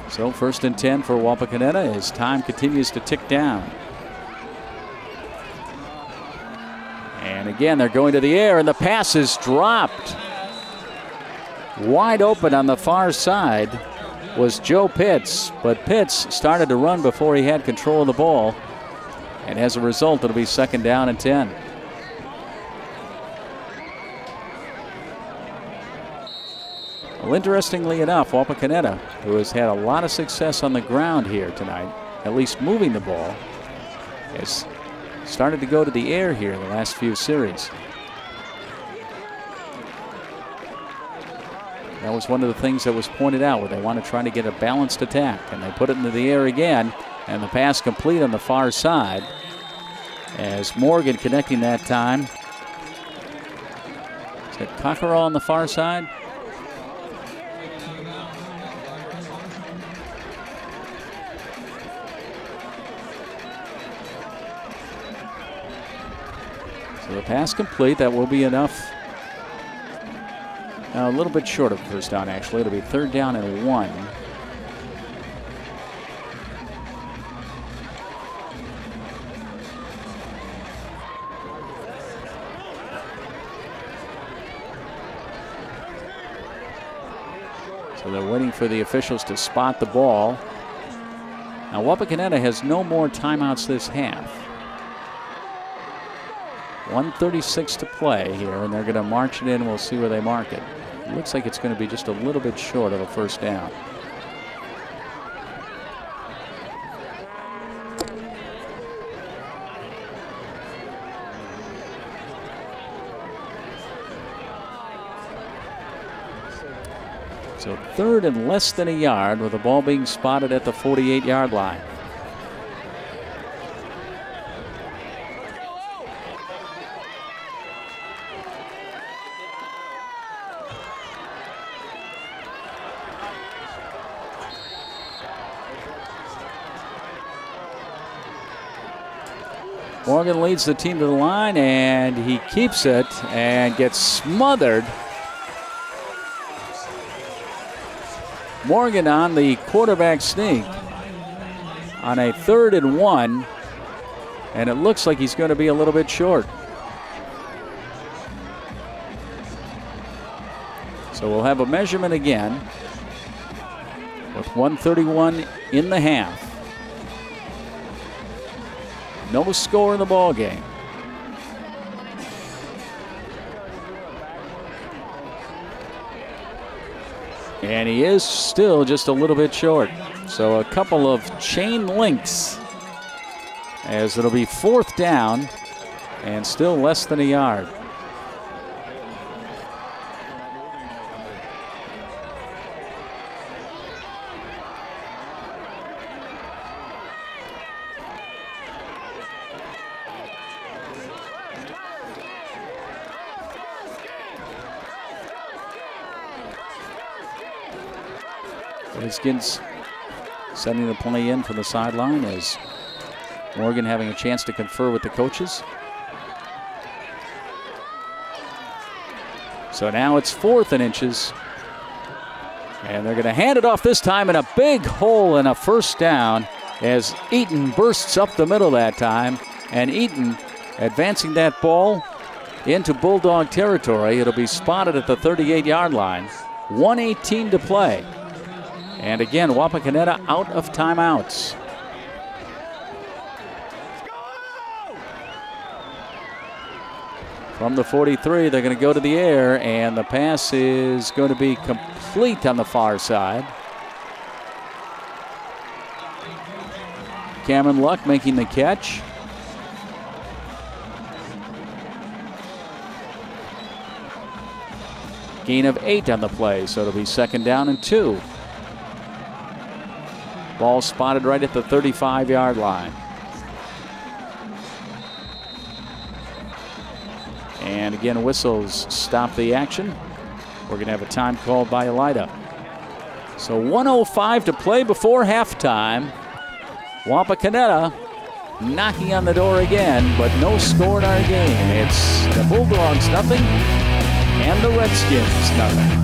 So 1st and 10 for Wapakoneta as time continues to tick down. And again, they're going to the air, and the pass is dropped. Wide open on the far side was Joe Pitts, but Pitts started to run before he had control of the ball. And as a result, it'll be 2nd down and 10. Well, interestingly enough, Wapakoneta, who has had a lot of success on the ground here tonight, at least moving the ball, has started to go to the air here in the last few series. That was one of the things that was pointed out, where they want to try to get a balanced attack, and they put it into the air again, and the pass complete on the far side as Morgan connecting that time. Is that Cockerell on the far side? So the pass complete. That will be enough. A little bit short of first down, actually. It'll be 3rd down and 1. So they're waiting for the officials to spot the ball. Now Wapakoneta has no more timeouts this half. 1:36 to play here, and they're going to march it in. We'll see where they mark it. It looks like it's going to be just a little bit short of a first down. So 3rd and less than a yard with the ball being spotted at the 48-yard line. Morgan leads the team to the line, and he keeps it and gets smothered. Morgan on the quarterback sneak on a 3rd and 1, and it looks like he's going to be a little bit short. So we'll have a measurement again with 1:31 in the half. No score in the ball game. And he is still just a little bit short. So a couple of chain links as it'll be 4th down and still less than a yard. Redskins setting the play in from the sideline as Morgan having a chance to confer with the coaches. So now it's 4th and inches. And they're going to hand it off this time in a big hole and a 1st down as Eaton bursts up the middle that time. And Eaton advancing that ball into Bulldog territory. It'll be spotted at the 38-yard line. 1:18 to play. And again, Wapakoneta out of timeouts. From the 43, they're going to go to the air, and the pass is going to be complete on the far side. Cameron Luck making the catch. Gain of 8 on the play, so it'll be 2nd down and 2. Ball spotted right at the 35-yard line. And again, whistles stop the action. We're going to have a time called by Elida. So 1:05 to play before halftime. Wapakoneta knocking on the door again, but no score in our game. It's the Bulldogs nothing and the Redskins nothing.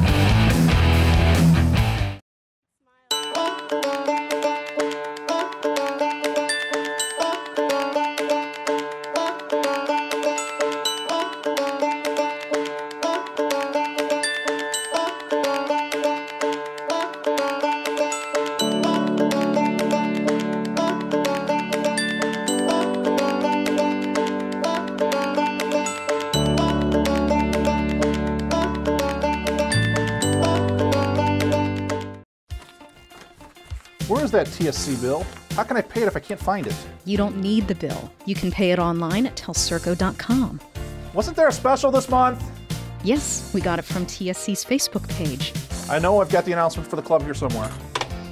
Where's that TSC bill? How can I pay it if I can't find it? You don't need the bill. You can pay it online at telcirco.com. Wasn't there a special this month? Yes, we got it from TSC's Facebook page. I know I've got the announcement for the club here somewhere.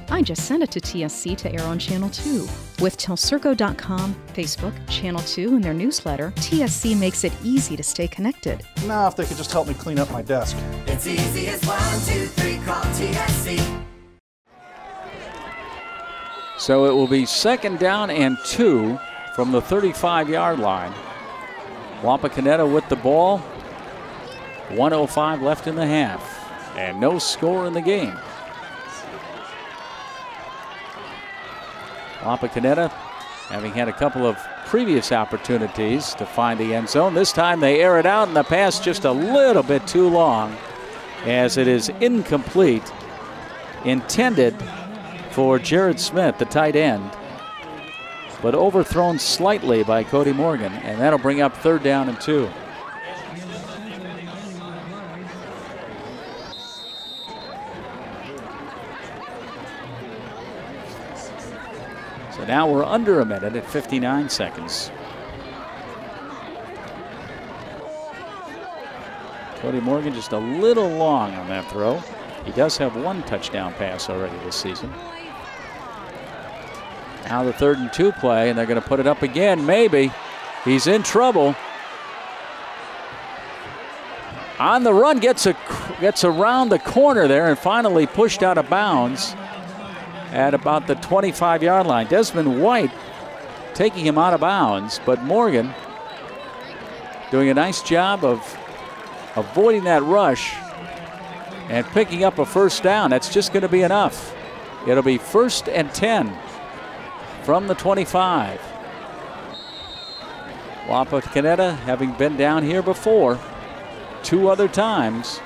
I just sent it to TSC to air on Channel 2. With telcirco.com, Facebook, Channel 2, and their newsletter, TSC makes it easy to stay connected. Now, if they could just help me clean up my desk. It's easy as 1, 2, 3, call TSC. So it will be 2nd down and 2 from the 35-yard line. Wapakoneta with the ball. 1:05 left in the half. And no score in the game. Wapakoneta having had a couple of previous opportunities to find the end zone. This time they air it out, and the pass just a little bit too long as it is incomplete. Intended for Jared Smith, the tight end, but overthrown slightly by Cody Morgan, and that'll bring up 3rd down and 2. So now we're under a minute at 59 seconds. Cody Morgan just a little long on that throw. He does have 1 touchdown pass already this season. Now the 3rd and 2 play, and they're going to put it up again. Maybe. He's in trouble. On the run, gets around the corner there and finally pushed out of bounds at about the 25-yard line. Desmond White taking him out of bounds, but Morgan doing a nice job of avoiding that rush and picking up a 1st down. That's just going to be enough. It'll be 1st and 10 from the 25. Wapakoneta having been down here before 2 other times.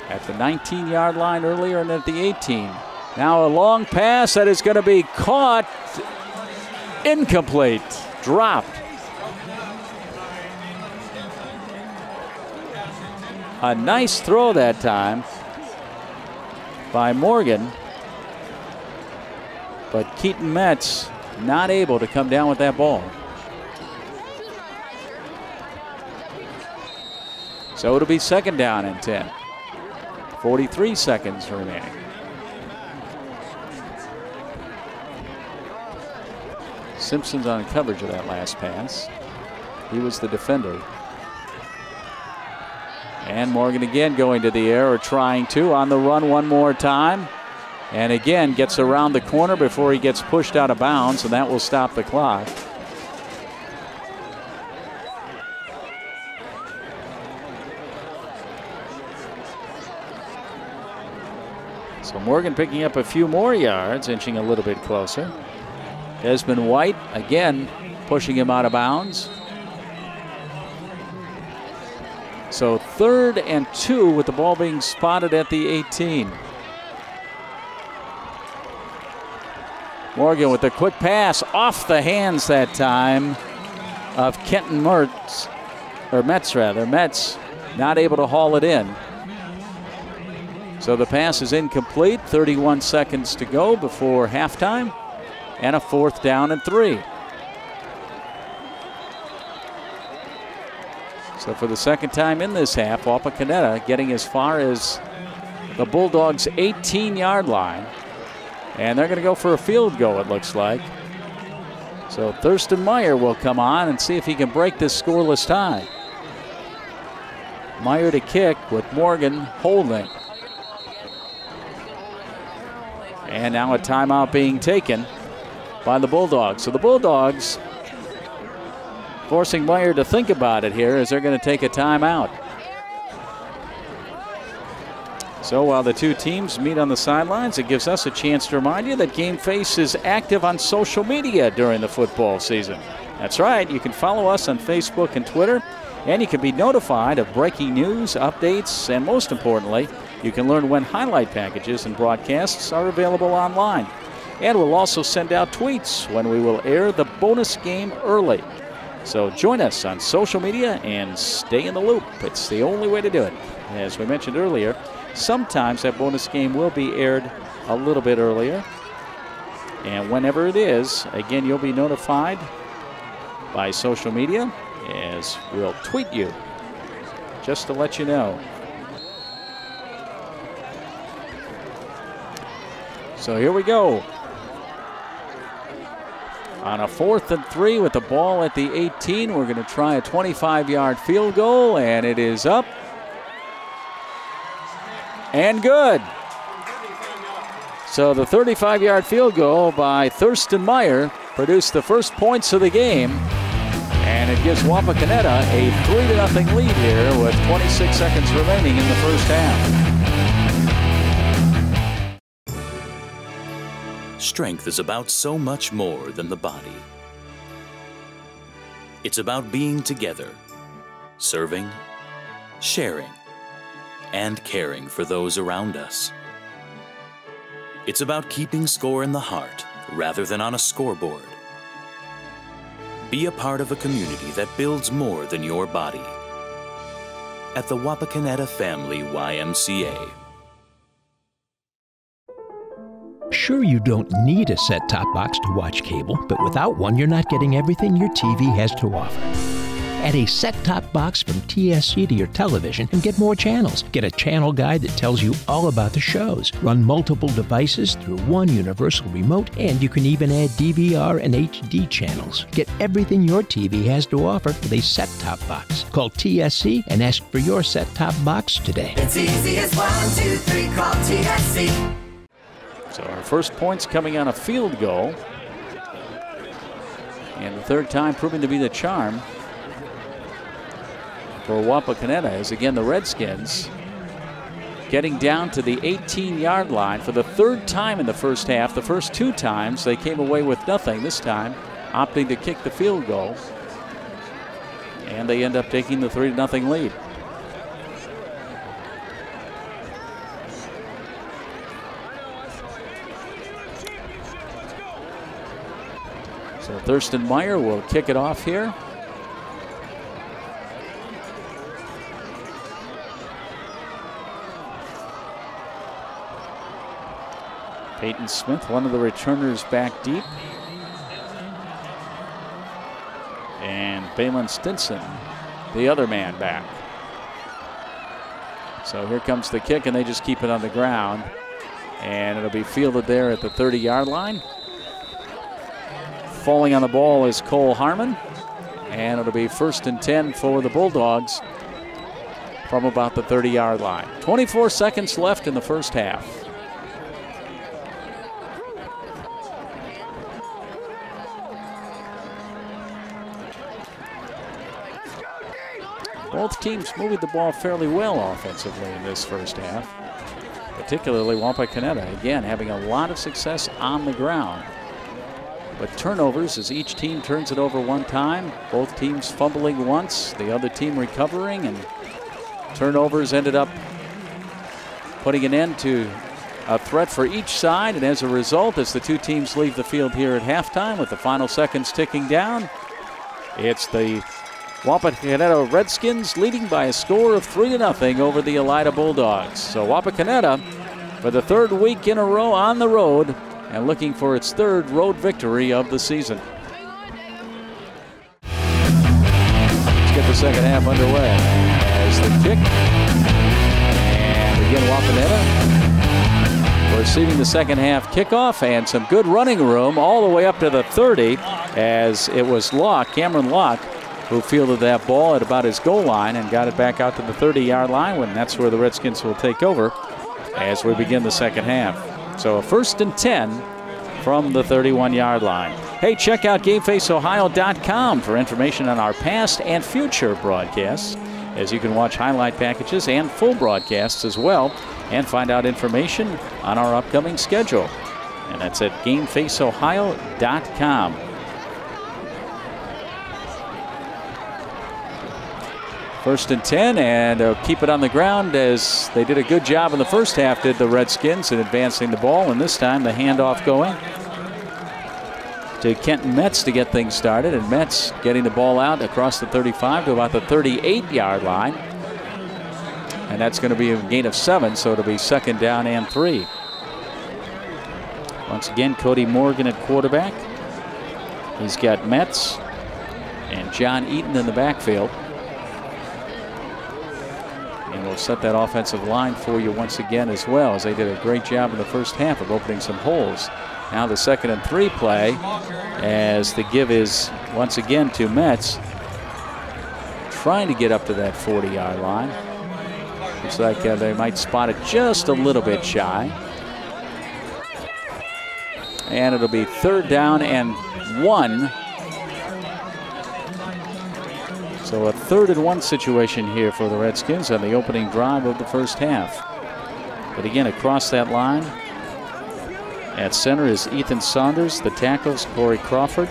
At the 19-yard line earlier and at the 18. Now a long pass that is going to be caught Incomplete. Dropped. A nice throw that time by Morgan. But Keaton Metz not able to come down with that ball. So it'll be 2nd down and 10. 43 seconds remaining. Simpson's on coverage of that last pass. He was the defender. And Morgan again going to the air, or trying to, on the run one more time. And again gets around the corner before he gets pushed out of bounds, and that will stop the clock. So Morgan picking up a few more yards, inching a little bit closer. Desmond White again pushing him out of bounds. So 3rd and 2 with the ball being spotted at the 18. Morgan with a quick pass off the hands that time of Kenton Metz, Metz not able to haul it in. So the pass is incomplete. 31 seconds to go before halftime, and a 4th down and 3. So for the 2nd time in this half, Wapakoneta getting as far as the Bulldogs' 18-yard line. And they're going to go for a field goal, it looks like. So Thurston Meyer will come on and see if he can break this scoreless tie. Meyer to kick with Morgan holding. And now a timeout being taken by the Bulldogs. So the Bulldogs forcing Meyer to think about it here as they're going to take a timeout. So while the two teams meet on the sidelines, it gives us a chance to remind you that Game Face is active on social media during the football season. That's right, you can follow us on Facebook and Twitter, and you can be notified of breaking news, updates, and most importantly, you can learn when highlight packages and broadcasts are available online. And we'll also send out tweets when we will air the bonus game early. So join us on social media and stay in the loop. It's the only way to do it. As we mentioned earlier, sometimes that bonus game will be aired a little bit earlier. And whenever it is, again, you'll be notified by social media, as we'll tweet you just to let you know. So here we go. On a 4th and 3 with the ball at the 18, we're going to try a 25-yard field goal, and it is up and good. So the 35-yard field goal by Thurston Meyer produced the first points of the game, and it gives Wapakoneta a 3-0 lead here with 26 seconds remaining in the first half. Strength is about so much more than the body. It's about being together, serving, sharing, and caring for those around us. It's about keeping score in the heart rather than on a scoreboard. Be a part of a community that builds more than your body. At the Wapakoneta Family YMCA. Sure, you don't need a set-top box to watch cable, but without one, you're not getting everything your TV has to offer. Add a set-top box from TSC to your television and get more channels. Get a channel guide that tells you all about the shows. Run multiple devices through one universal remote, and you can even add DVR and HD channels. Get everything your TV has to offer with a set-top box. Call TSC and ask for your set-top box today. It's easy as 1, 2, 3, call TSC. So our first points coming on a field goal. And the third time proving to be the charm for Wapakoneta, as again the Redskins getting down to the 18-yard line for the third time in the first half. The first 2 times they came away with nothing. This time opting to kick the field goal. And they end up taking the 3-0 lead. So Thurston Meyer will kick it off here. Peyton Smith, one of the returners, back deep. And Balin Stinson, the other man, back. So here comes the kick, and they just keep it on the ground. And it'll be fielded there at the 30-yard line. Falling on the ball is Cole Harmon. And it'll be 1st and 10 for the Bulldogs from about the 30-yard line. 24 seconds left in the first half. Both teams moving the ball fairly well offensively in this first half, particularly Wapakoneta, again, having a lot of success on the ground. But turnovers as each team turns it over one time, both teams fumbling once, the other team recovering, and turnovers ended up putting an end to a threat for each side. And as a result, as the two teams leave the field here at halftime with the final seconds ticking down, it's the Wapakoneta Redskins leading by a score of 3-0 over the Elida Bulldogs. So Wapakoneta, for the 3rd week in a row on the road, and looking for its 3rd road victory of the season. Let's get the second half underway. As the kick, and again Wapakoneta receiving the second half kickoff, and some good running room all the way up to the 30, as it was Cameron Locke, who fielded that ball at about his goal line and got it back out to the 30-yard line, when that's where the Redskins will take over as we begin the second half. So a 1st and 10 from the 31-yard line. Hey, check out GameFaceOhio.com for information on our past and future broadcasts, as you can watch highlight packages and full broadcasts as well, and find out information on our upcoming schedule. And that's at GameFaceOhio.com. 1st and 10, and they'll keep it on the ground, as they did a good job in the first half, did the Redskins, in advancing the ball. And this time the handoff going to Kenton Metz to get things started, and Metz getting the ball out across the 35 to about the 38-yard line. And that's going to be a gain of 7, so it'll be 2nd down and 3. Once again, Cody Morgan at quarterback. He's got Metz and John Eaton in the backfield. And we'll set that offensive line for you once again as well, as they did a great job in the first half of opening some holes. Now the 2nd and 3 play, as the give is once again to Metz, trying to get up to that 40-yard line. Looks like they might spot it just a little bit shy. And it'll be 3rd down and 1. So a 3rd and 1 situation here for the Redskins on the opening drive of the first half. But again, across that line, at center is Ethan Saunders. The tackles, Corey Crawford,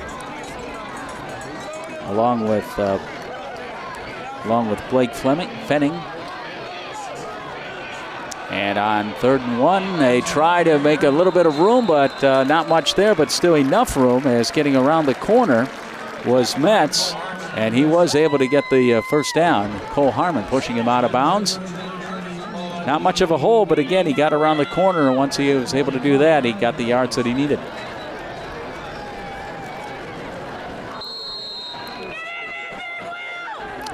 along with Blake Fenning. And on 3rd and 1, they try to make a little bit of room, but not much there, but still enough room, as getting around the corner was Metz. And he was able to get the first down. Cole Harmon pushing him out of bounds. Not much of a hole, but again, he got around the corner, and once he was able to do that, he got the yards that he needed.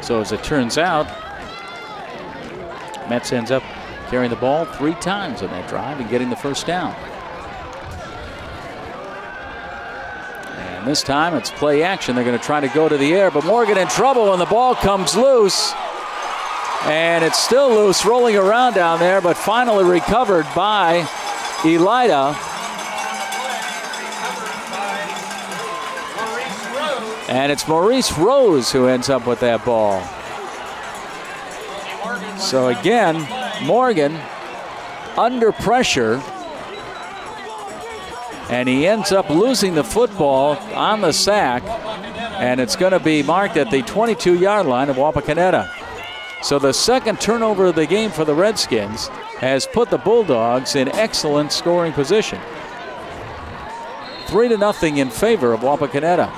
So as it turns out, Metz ends up carrying the ball 3 times on that drive and getting the first down. And this time it's play action. They're going to try to go to the air, but Morgan in trouble, and the ball comes loose. And it's still loose, rolling around down there, but finally recovered by Elida. And it's Maurice Rose who ends up with that ball. So again, Morgan under pressure, and he ends up losing the football on the sack, and it's going to be marked at the 22-yard line of Wapakoneta. So the 2nd turnover of the game for the Redskins has put the Bulldogs in excellent scoring position. 3-0 in favor of Wapakoneta.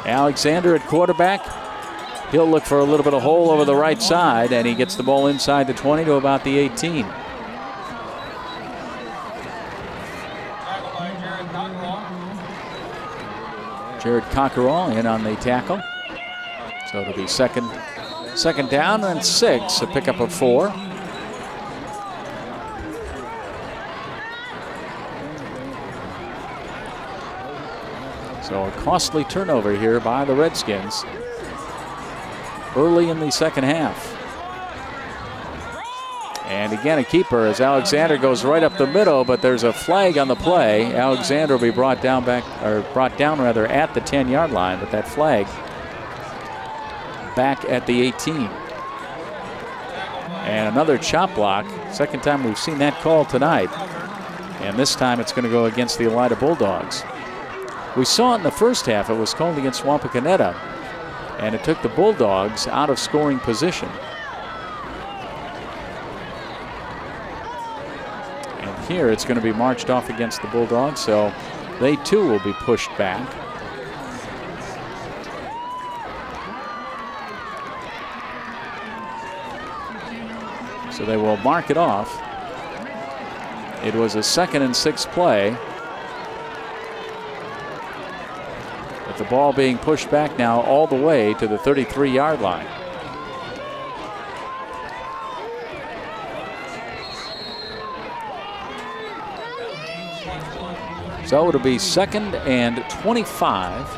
Alexander at quarterback. He'll look for a little bit of hole over the right side, and he gets the ball inside the 20 to about the 18. Jared Cockerell in on the tackle. So it'll be second down and 6, a pickup of 4. So a costly turnover here by the Redskins early in the second half. And again, a keeper as Alexander goes right up the middle, but there's a flag on the play. Alexander will be brought down at the 10-yard line, but that flag back at the 18. And another chop block. Second time we've seen that call tonight. And this time it's going to go against the Elida Bulldogs. We saw it in the first half. It was called against Wapakoneta, and it took the Bulldogs out of scoring position. And here it's going to be marched off against the Bulldogs, so they too will be pushed back. So they will mark it off. It was a 2nd and 6 play. The ball being pushed back now all the way to the 33-yard line. So it'll be 2nd and 25.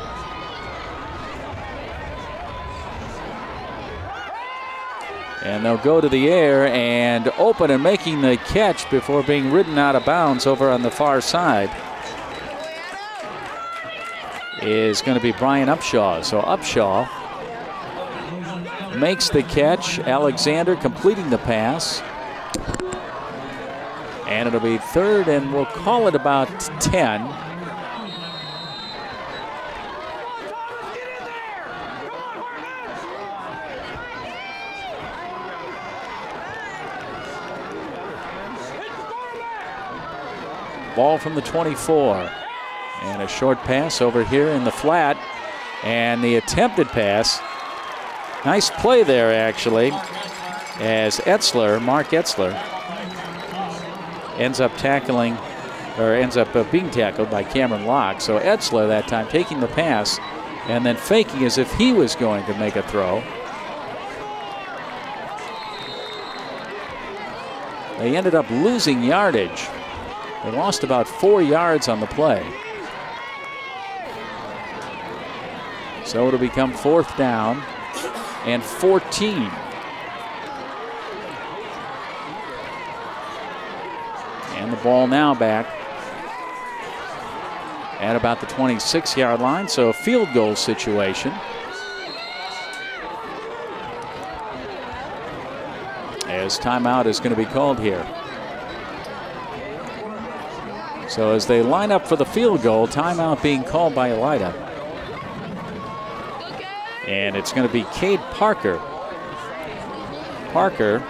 And they'll go to the air and open and making the catch before being ridden out of bounds over on the far side is going to be Brian Upshaw. So Upshaw makes the catch. Alexander completing the pass. And it'll be 3rd, and we'll call it about 10. Ball from the 24. And a short pass over here in the flat. And the attempted pass. Nice play there, actually, as Mark Etzler, ends up being tackled by Cameron Locke. So Etzler that time taking the pass and then faking as if he was going to make a throw. They ended up losing yardage. They lost about 4 yards on the play. So it'll become 4th down and 14. And the ball now back at about the 26-yard line, so a field goal situation. As timeout is going to be called here. So as they line up for the field goal, timeout being called by Elida. And it's going to be Cade Parker. Parker,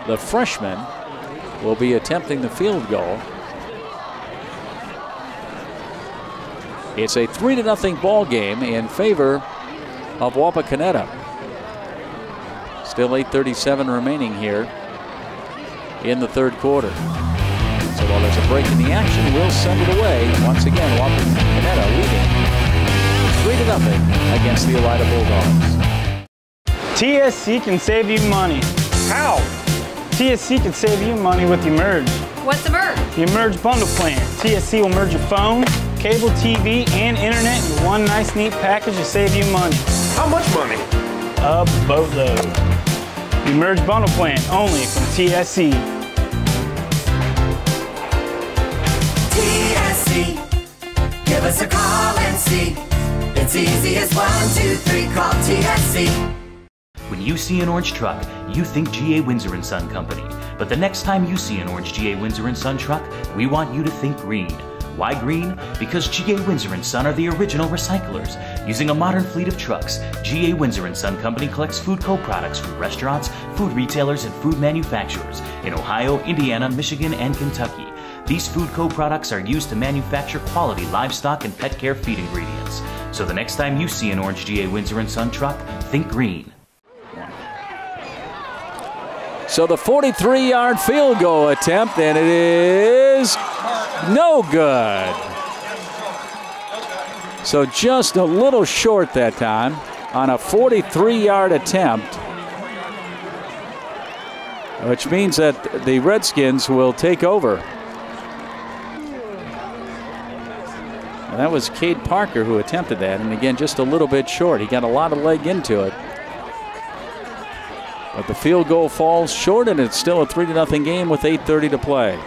the freshman, will be attempting the field goal. It's a 3-0 ball game in favor of Wapakoneta. Still 8:37 remaining here in the 3rd quarter. So while there's a break in the action, we'll send it away. Once again, Wapakoneta leading 3-0 against the Elida Bulldogs. TSC can save you money. How? TSC can save you money with the Emerge. What's Emerge? The Emerge bundle plan. TSC will merge your phone, cable TV, and internet in one nice, neat package to save you money. How much money? A boatload. The Emerge bundle plan, only from TSC. TSC, give us a call and see. It's easy as 1, 2, 3, call TSC. When you see an orange truck, you think G.A. Windsor & Son Company. But the next time you see an orange G.A. Windsor & Son truck, we want you to think green. Why green? Because G.A. Windsor & Son are the original recyclers. Using a modern fleet of trucks, G.A. Windsor & Son Company collects food co-products from restaurants, food retailers, and food manufacturers in Ohio, Indiana, Michigan, and Kentucky. These food co-products are used to manufacture quality livestock and pet care feed ingredients. So the next time you see an orange G.A. Windsor & Son truck, think green. So the 43-yard field goal attempt, and it is no good. So just a little short that time on a 43-yard attempt, which means that the Redskins will take over. And that was Cade Parker who attempted that, and again, just a little bit short. He got a lot of leg into it. But the field goal falls short, and it's still a 3-0 game with 8:30 to play.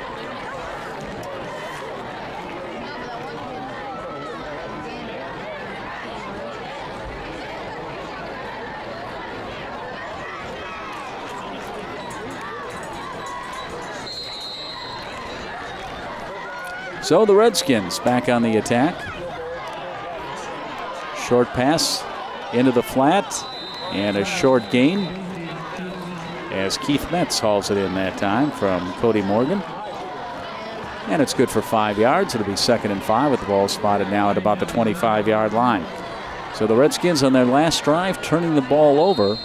So the Redskins back on the attack. Short pass into the flat, and a short gain as Keith Metz hauls it in that time from Cody Morgan. And it's good for 5 yards. It'll be 2nd and 5 with the ball spotted now at about the 25-yard line. So the Redskins on their last drive turning the ball over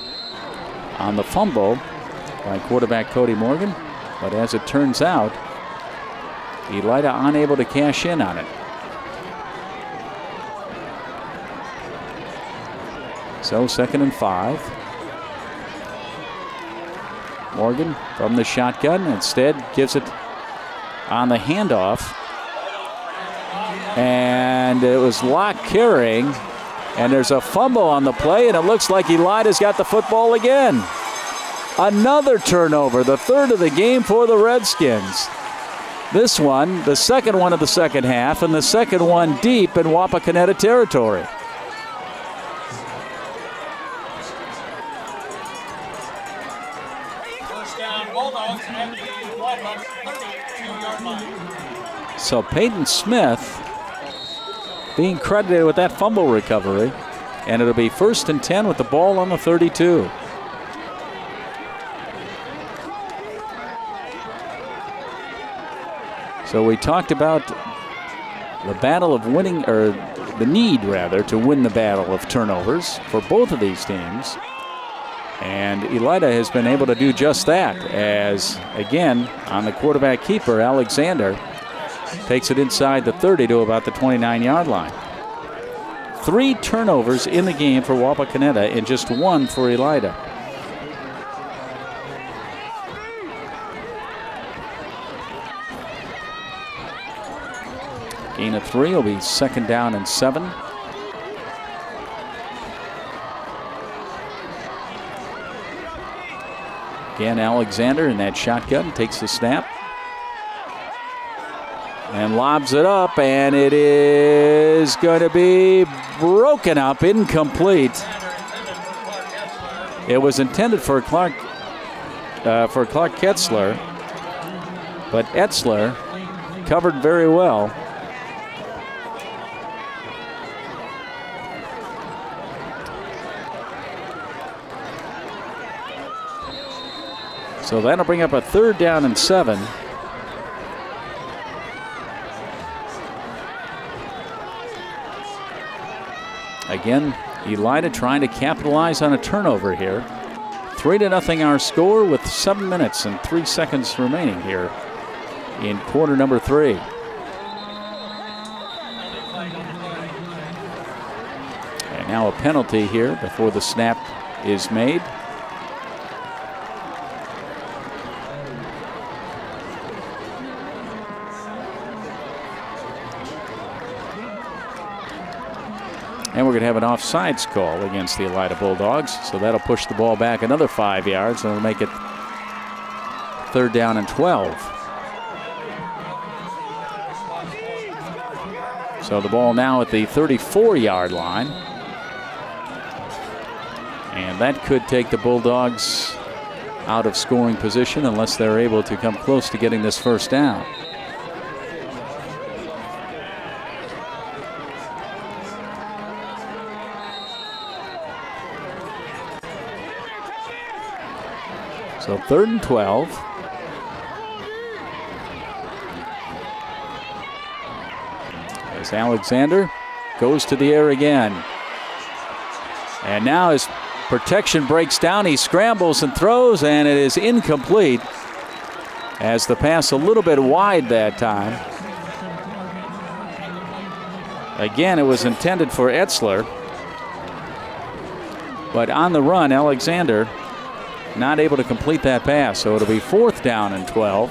on the fumble by quarterback Cody Morgan. But as it turns out, Elida unable to cash in on it. So 2nd and 5. Morgan from the shotgun instead gives it on the handoff. And it was Locke carrying. And there's a fumble on the play, and it looks like Elida's got the football again. Another turnover, the 3rd of the game for the Redskins. This one, the 2nd one of the second half, and the 2nd one deep in Wapakoneta territory. So Peyton Smith being credited with that fumble recovery, and it'll be 1st and 10 with the ball on the 32. So we talked about the battle of winning, or the need rather, to win the battle of turnovers for both of these teams. And Elida has been able to do just that, as again on the quarterback keeper, Alexander takes it inside the 30 to about the 29-yard line. 3 turnovers in the game for Wapakoneta and just 1 for Elida. Gain of 3 will be 2nd down and 7. Again, Alexander in that shotgun takes the snap and lobs it up, and it is going to be broken up, incomplete. It was intended for Clark Ketzler, but Etzler covered very well. So that'll bring up a 3rd down and 7. Again, Elida trying to capitalize on a turnover here. 3-0 our score with 7 minutes and 3 seconds remaining here in quarter number 3. And now a penalty here before the snap is made. And we're going to have an offsides call against the Elida Bulldogs. So that'll push the ball back another 5 yards, and it'll make it 3rd down and 12. So the ball now at the 34-yard line. And that could take the Bulldogs out of scoring position unless they're able to come close to getting this 1st down. So 3rd and 12. As Alexander goes to the air again. And now his protection breaks down. He scrambles and throws, and it is incomplete as the pass a little bit wide that time. Again, it was intended for Etzler. But on the run, Alexander not able to complete that pass. So it'll be 4th down and 12.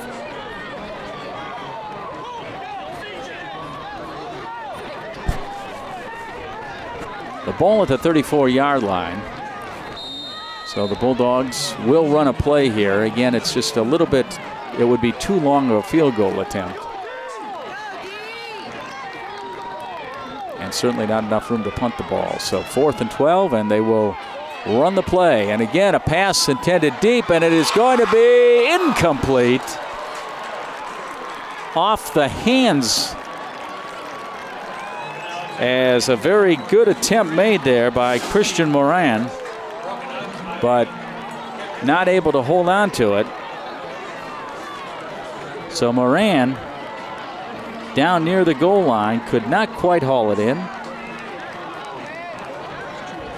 The ball at the 34-yard line. So the Bulldogs will run a play here. Again, it's just a little bit, it would be too long of a field goal attempt. And certainly not enough room to punt the ball. So 4th and 12, and they will run the play. And again, a pass intended deep, and it is going to be incomplete. Off the hands. As a very good attempt made there by Christian Moran, but not able to hold on to it. So Moran, down near the goal line, could not quite haul it in.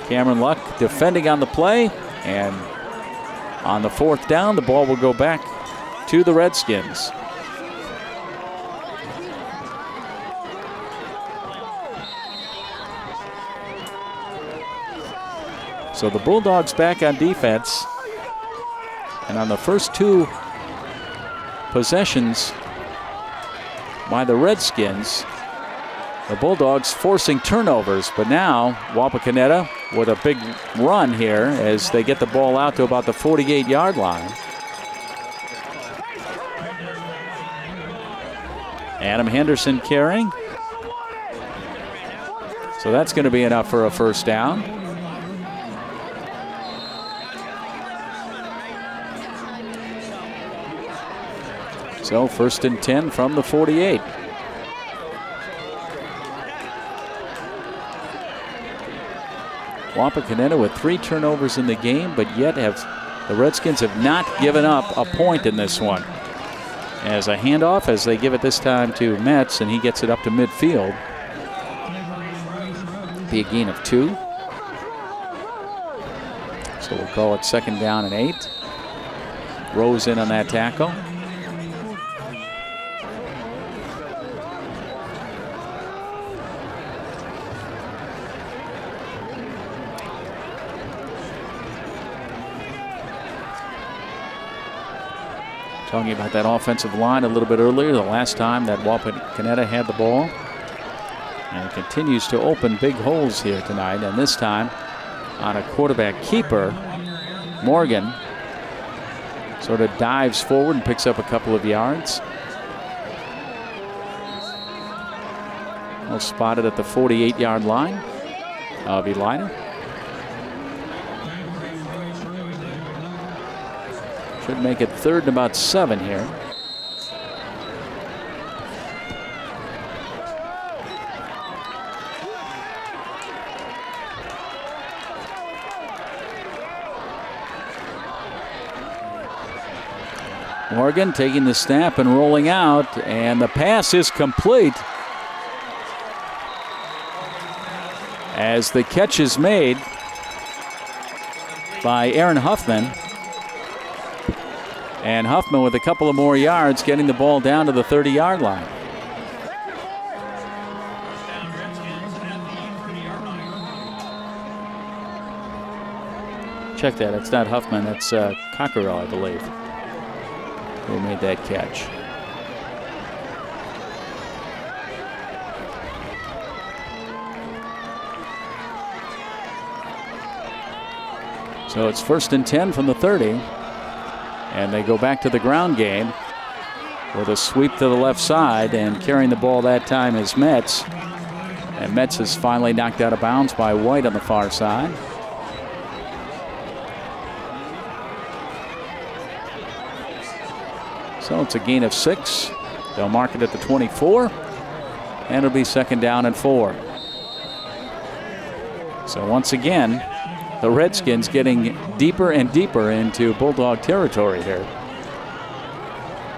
Cameron Luck defending on the play, and on the 4th down, the ball will go back to the Redskins. So the Bulldogs back on defense, and on the first 2 possessions by the Redskins, the Bulldogs forcing turnovers. But now Wapakoneta with a big run here as they get the ball out to about the 48-yard line. Adam Henderson carrying. So that's going to be enough for a 1st down. So 1st and 10 from the 48. Wapakoneta with 3 turnovers in the game, but yet the Redskins have not given up a point in this one. As a handoff, as they give it this time to Metz, and he gets it up to midfield. Be a gain of 2. So we'll call it 2nd down and 8. Rose in on that tackle. Talking about that offensive line a little bit earlier, the last time that Wapakoneta had the ball. And it continues to open big holes here tonight, and this time on a quarterback keeper. Morgan sort of dives forward and picks up a couple of yards. Well spotted at the 48-yard line of Elida. Should make it 3rd and about 7 here. Morgan taking the snap and rolling out, and the pass is complete. As the catch is made by Aaron Huffman. And Huffman with a couple of more yards, getting the ball down to the 30-yard line. Check that, it's not Huffman, that's Cockerell, I believe, who made that catch. So it's 1st and 10 from the 30. And they go back to the ground game with a sweep to the left side, and carrying the ball that time is Metz. And Metz is finally knocked out of bounds by White on the far side. So it's a gain of 6. They'll mark it at the 24, and it'll be 2nd down and 4. So once again, the Redskins getting deeper and deeper into Bulldog territory here.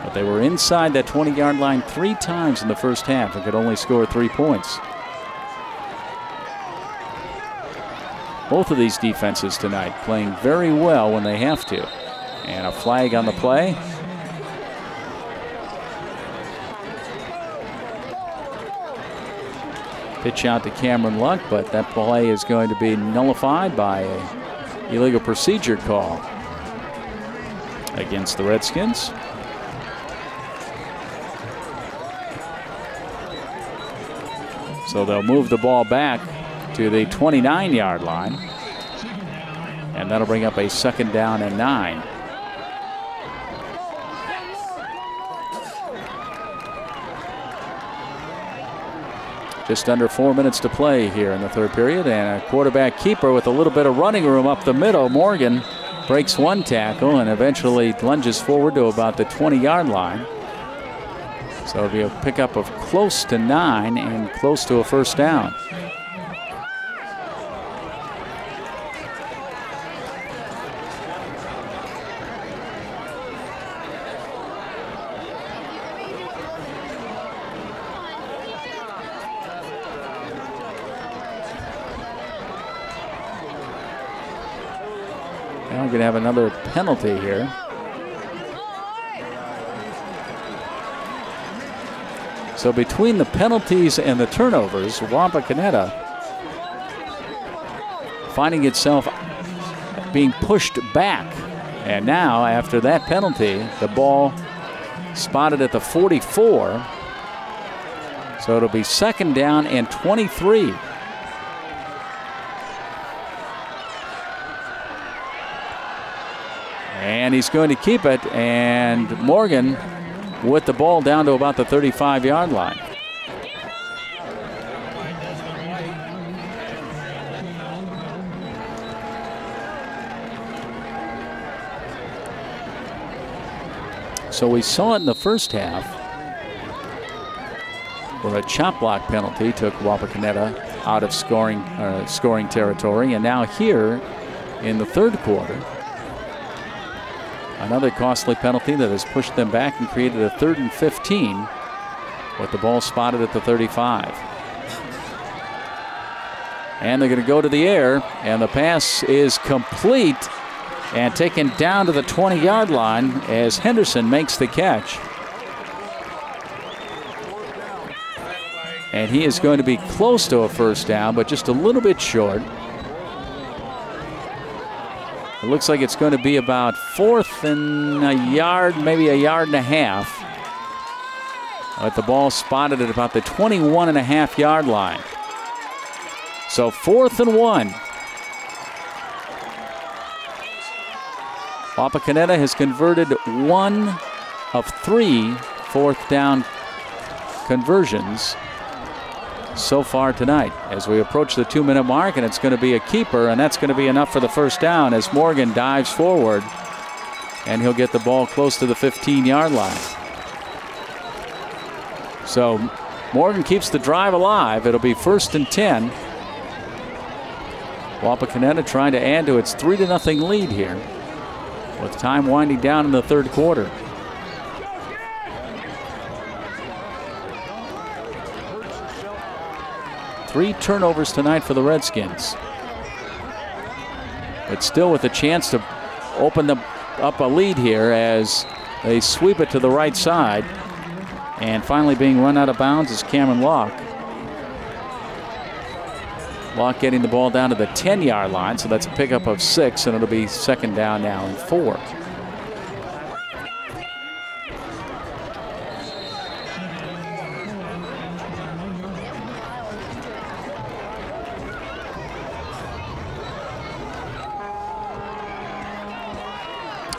But they were inside that 20-yard line 3 times in the first half and could only score 3 points. Both of these defenses tonight playing very well when they have to. And a flag on the play. Pitch out to Cameron Luck, but that play is going to be nullified by an illegal procedure call against the Redskins. So they'll move the ball back to the 29-yard line, and that'll bring up a 2nd down and 9. Just under 4 minutes to play here in the third period, and a quarterback keeper with a little bit of running room up the middle. Morgan breaks 1 tackle and eventually lunges forward to about the 20-yard line. So it'll be a pickup of close to 9 and close to a 1st down. Now we're going to have another penalty here. So between the penalties and the turnovers, Wapakoneta finding itself being pushed back. And now, after that penalty, the ball spotted at the 44. So it'll be 2nd down and 23. And he's going to keep it, and Morgan with the ball down to about the 35-yard line. So we saw it in the first half where a chop block penalty took Wapakoneta out of scoring territory, and now here in the third quarter, another costly penalty that has pushed them back and created a 3rd and 15 with the ball spotted at the 35. And they're going to go to the air, and the pass is complete and taken down to the 20-yard line as Henderson makes the catch. And he is going to be close to a 1st down, but just a little bit short. It looks like it's going to be about 4th and a yard, maybe a yard and a half. With the ball spotted at about the 21.5-yard line. So 4th and 1. Wapakoneta has converted 1 of 3 4th down conversions so far tonight as we approach the 2-minute mark, and it's going to be a keeper, and that's going to be enough for the 1st down as Morgan dives forward, and he'll get the ball close to the 15-yard line. So Morgan keeps the drive alive. It'll be 1st and 10. Wapakoneta trying to add to its 3-0 lead here with time winding down in the third quarter. Three turnovers tonight for the Redskins. But still with a chance to open up a lead here as they sweep it to the right side. And finally being run out of bounds is Cameron Locke. Locke getting the ball down to the 10-yard line, so that's a pickup of 6, and it'll be 2nd down now and 4.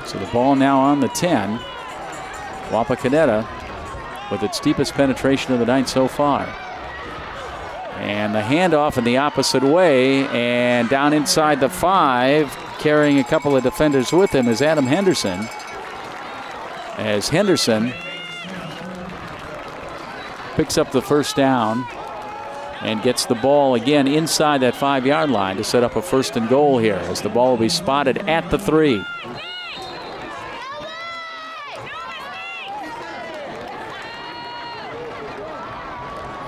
So the ball now on the 10. Wapakoneta with its deepest penetration of the night so far. And the handoff in the opposite way, and down inside the 5, carrying a couple of defenders with him is Adam Henderson. As Henderson picks up the 1st down and gets the ball again inside that 5-yard line to set up a 1st and goal here as the ball will be spotted at the 3.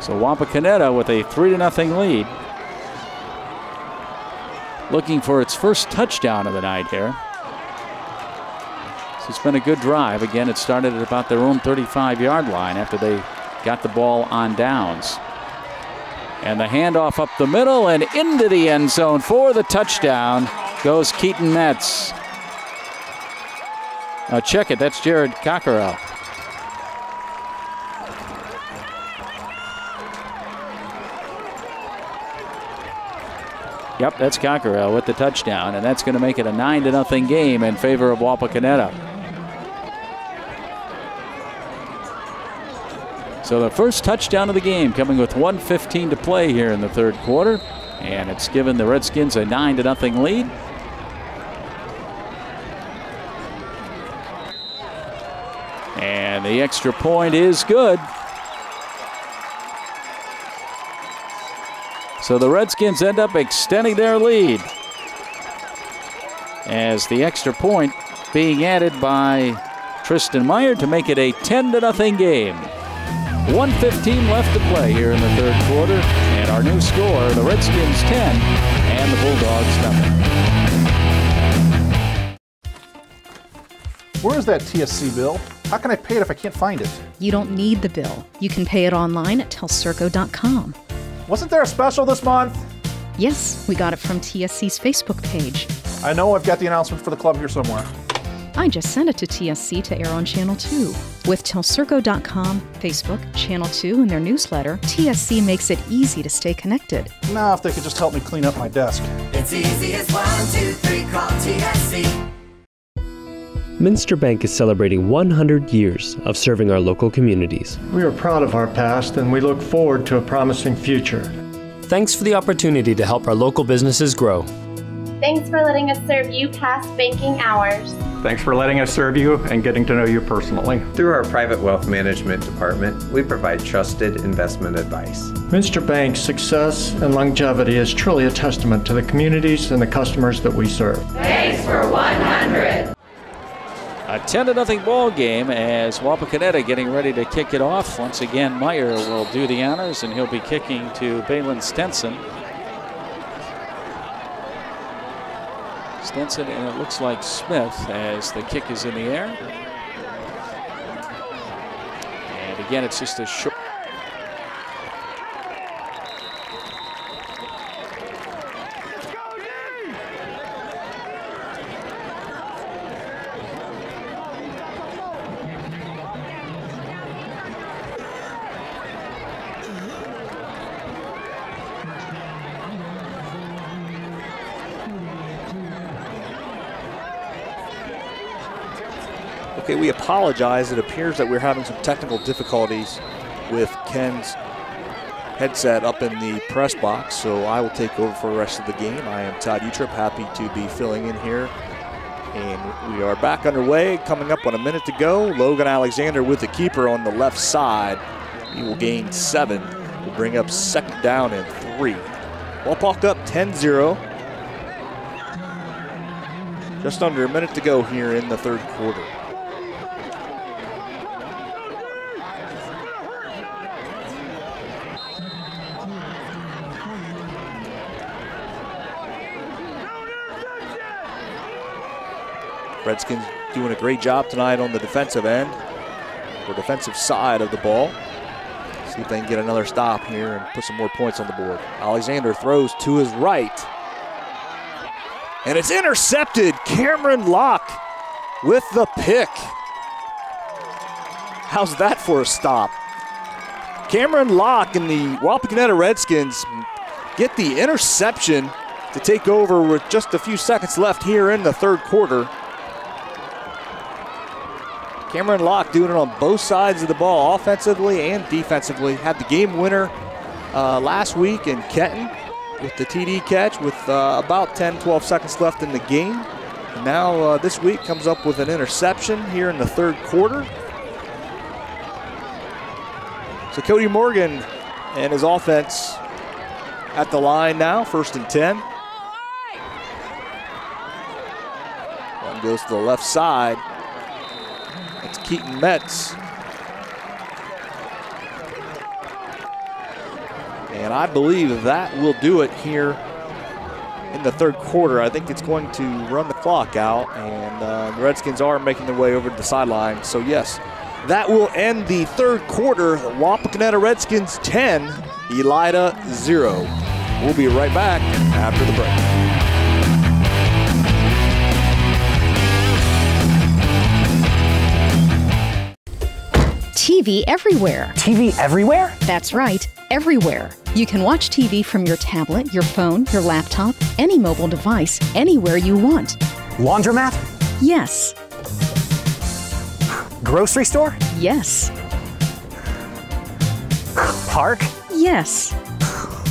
So Wapakoneta with a 3-0 lead, looking for its first touchdown of the night here. So it's been a good drive. Again, it started at about their own 35-yard line after they got the ball on downs. And the handoff up the middle and into the end zone for the touchdown goes Keaton Metz. Now check it, that's Jared Cockerell. Yep, that's Cockerell with the touchdown, and that's going to make it a 9-0 game in favor of Wapakoneta. So the first touchdown of the game coming with 1:15 to play here in the 3rd quarter, and it's given the Redskins a 9-0 lead. And the extra point is good. So the Redskins end up extending their lead as the extra point being added by Tristan Meyer to make it a 10-0 game. 1:15 left to play here in the 3rd quarter, and our new score, the Redskins 10 and the Bulldogs 0. Where is that TSC bill? How can I pay it if I can't find it? You don't need the bill. You can pay it online at telcirco.com. Wasn't there a special this month? Yes, we got it from TSC's Facebook page. I know I've got the announcement for the club here somewhere. I just sent it to TSC to air on Channel 2. With telcirco.com, Facebook, Channel 2, and their newsletter, TSC makes it easy to stay connected. Now, if they could just help me clean up my desk. It's easy as 1, 2, 3, call TSC. Minster Bank is celebrating 100 years of serving our local communities. We are proud of our past and we look forward to a promising future. Thanks for the opportunity to help our local businesses grow. Thanks for letting us serve you past banking hours. Thanks for letting us serve you and getting to know you personally. Through our private wealth management department, we provide trusted investment advice. Minster Bank's success and longevity is truly a testament to the communities and the customers that we serve. Thanks for 100. A 10-0 ball game as Wapakoneta getting ready to kick it off. Once again, Meyer will do the honors, and he'll be kicking to Balin Stenson. Stenson, and it looks like Smith as the kick is in the air. And again, it's just a short. Okay, we apologize. It appears that we're having some technical difficulties with Ken's headset up in the press box, so I will take over for the rest of the game. I am Todd Utrip, happy to be filling in here. And we are back underway, coming up on a minute to go. Logan Alexander with the keeper on the left side. He will gain 7. Will bring up 2nd down and 3. Wapak up 10-0. Just under a minute to go here in the 3rd quarter. Redskins doing a great job tonight on the defensive end, or defensive side of the ball. See if they can get another stop here and put some more points on the board. Alexander throws to his right. And it's intercepted. Cameron Locke with the pick. How's that for a stop? Cameron Locke and the Wapakoneta Redskins get the interception to take over with just a few seconds left here in the 3rd quarter. Cameron Locke doing it on both sides of the ball, offensively and defensively. Had the game winner last week in Kenton with the TD catch with about 10-12 seconds left in the game. And now this week comes up with an interception here in the 3rd quarter. So Cody Morgan and his offense at the line now, 1st and 10. One goes to the left side. It's Keaton Metz. And I believe that will do it here in the 3rd quarter. I think it's going to run the clock out, and the Redskins are making their way over to the sideline. So yes, that will end the 3rd quarter. The Wapakoneta Redskins 10, Elida 0. We'll be right back after the break. TV everywhere. TV everywhere? That's right, everywhere. You can watch TV from your tablet, your phone, your laptop, any mobile device, anywhere you want. Laundromat? Yes. Grocery store? Yes. Park? Yes.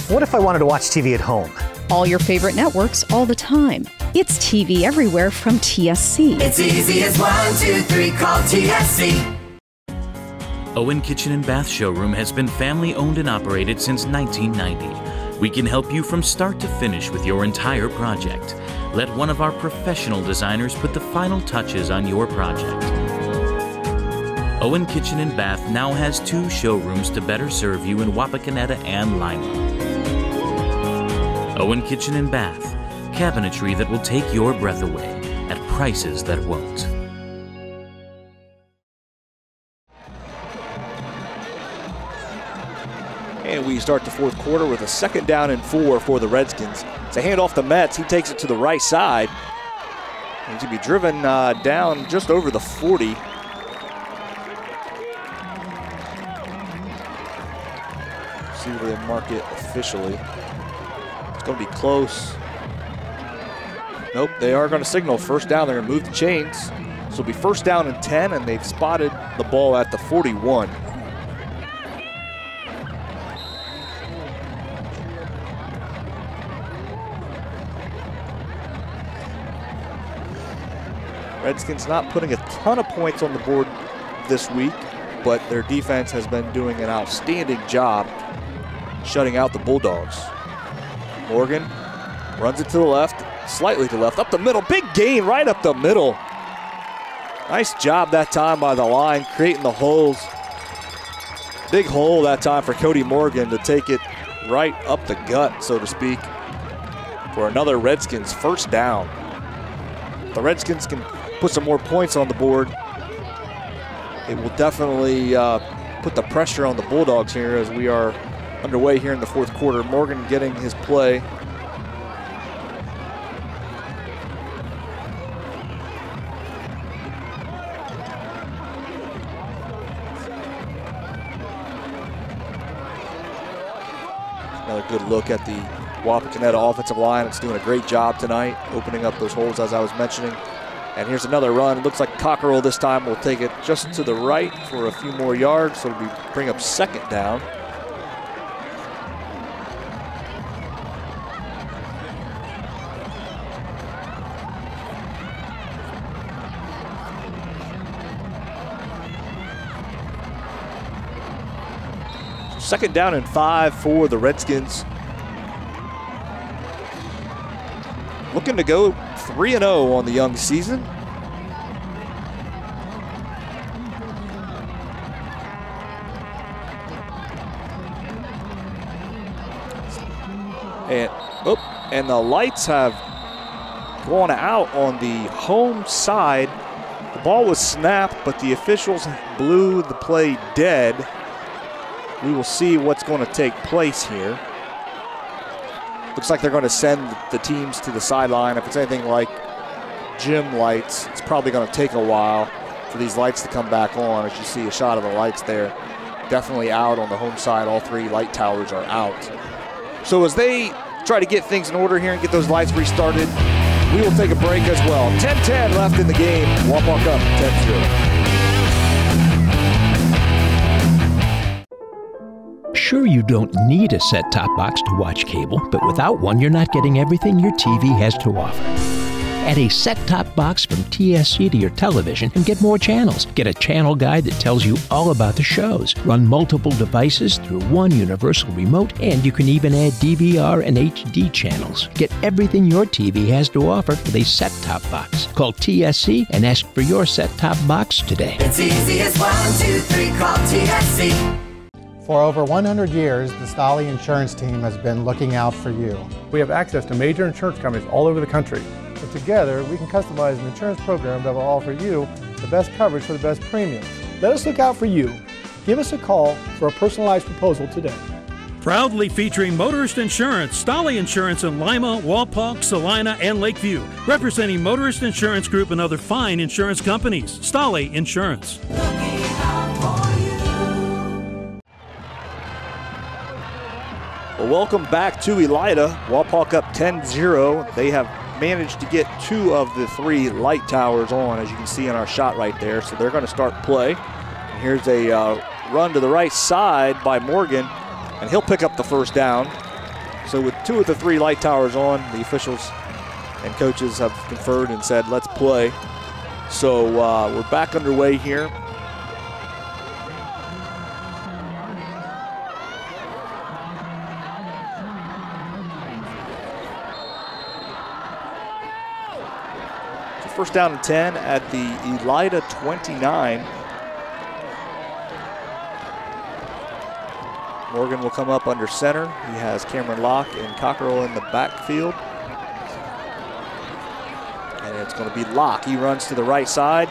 What if I wanted to watch TV at home? All your favorite networks all the time. It's TV everywhere from TSC. It's easy as 1, 2, 3, call TSC. Owen Kitchen and Bath Showroom has been family owned and operated since 1990. We can help you from start to finish with your entire project. Let one of our professional designers put the final touches on your project. Owen Kitchen and Bath now has 2 showrooms to better serve you in Wapakoneta and Lima. Owen Kitchen and Bath, cabinetry that will take your breath away at prices that won't. And we start the 4th quarter with a 2nd down and 4 for the Redskins. It's a handoff to Metz. He takes it to the right side. He's going to be driven down just over the 40. See where they mark it officially. It's going to be close. Nope, they are going to signal 1st down. They're going to move the chains. So it'll be 1st down and 10, and they've spotted the ball at the 41. Redskins not putting a ton of points on the board this week, but their defense has been doing an outstanding job shutting out the Bulldogs. Morgan runs it to the left, slightly to the left, up the middle, big gain right up the middle. Nice job that time by the line, creating the holes. Big hole that time for Cody Morgan to take it right up the gut, so to speak, for another Redskins 1st down. The Redskins can put some more points on the board. It will definitely put the pressure on the Bulldogs here as we are underway here in the 4th quarter. Morgan getting his play. Another good look at the Wapakoneta offensive line. It's doing a great job tonight, opening up those holes as I was mentioning. And here's another run. It looks like Cockerell this time will take it just to the right for a few more yards, so it'll bring up 2nd down. So 2nd down and 5 for the Redskins. Looking to go 3-0 on the young season. And the lights have gone out on the home side. The ball was snapped, but the officials blew the play dead. We will see what's going to take place here. Looks like they're going to send the teams to the sideline. If it's anything like gym lights, it's probably going to take a while for these lights to come back on. As you see a shot of the lights there, definitely out on the home side. All 3 light towers are out. So as they try to get things in order here and get those lights restarted, we will take a break as well. 10-10 left in the game. Wapak up 10-0. Sure, you don't need a set-top box to watch cable, but without one, you're not getting everything your TV has to offer. Add a set-top box from TSC to your television and get more channels. Get a channel guide that tells you all about the shows. Run multiple devices through one universal remote, and you can even add DVR and HD channels. Get everything your TV has to offer with a set-top box. Call TSC and ask for your set-top box today. It's easy as 1, 2, 3, call TSC. For over 100 years, the Stolly Insurance team has been looking out for you. We have access to major insurance companies all over the country. And together, we can customize an insurance program that will offer you the best coverage for the best premiums. Let us look out for you. Give us a call for a personalized proposal today. Proudly featuring Motorist Insurance, Stolly Insurance in Lima, Wapak, Salina, and Lakeview. Representing Motorist Insurance Group and other fine insurance companies. Stolly Insurance. Well, welcome back to Elida. Wapak up 10-0. They have managed to get 2 of the 3 light towers on, as you can see in our shot right there. So they're going to start play. And here's a run to the right side by Morgan, and he'll pick up the first down. So with 2 of the 3 light towers on, the officials and coaches have conferred and said, let's play. So we're back underway here. First down and 10 at the Elida 29. Morgan will come up under center. He has Cameron Locke and Cockrell in the backfield. And it's going to be Locke. He runs to the right side.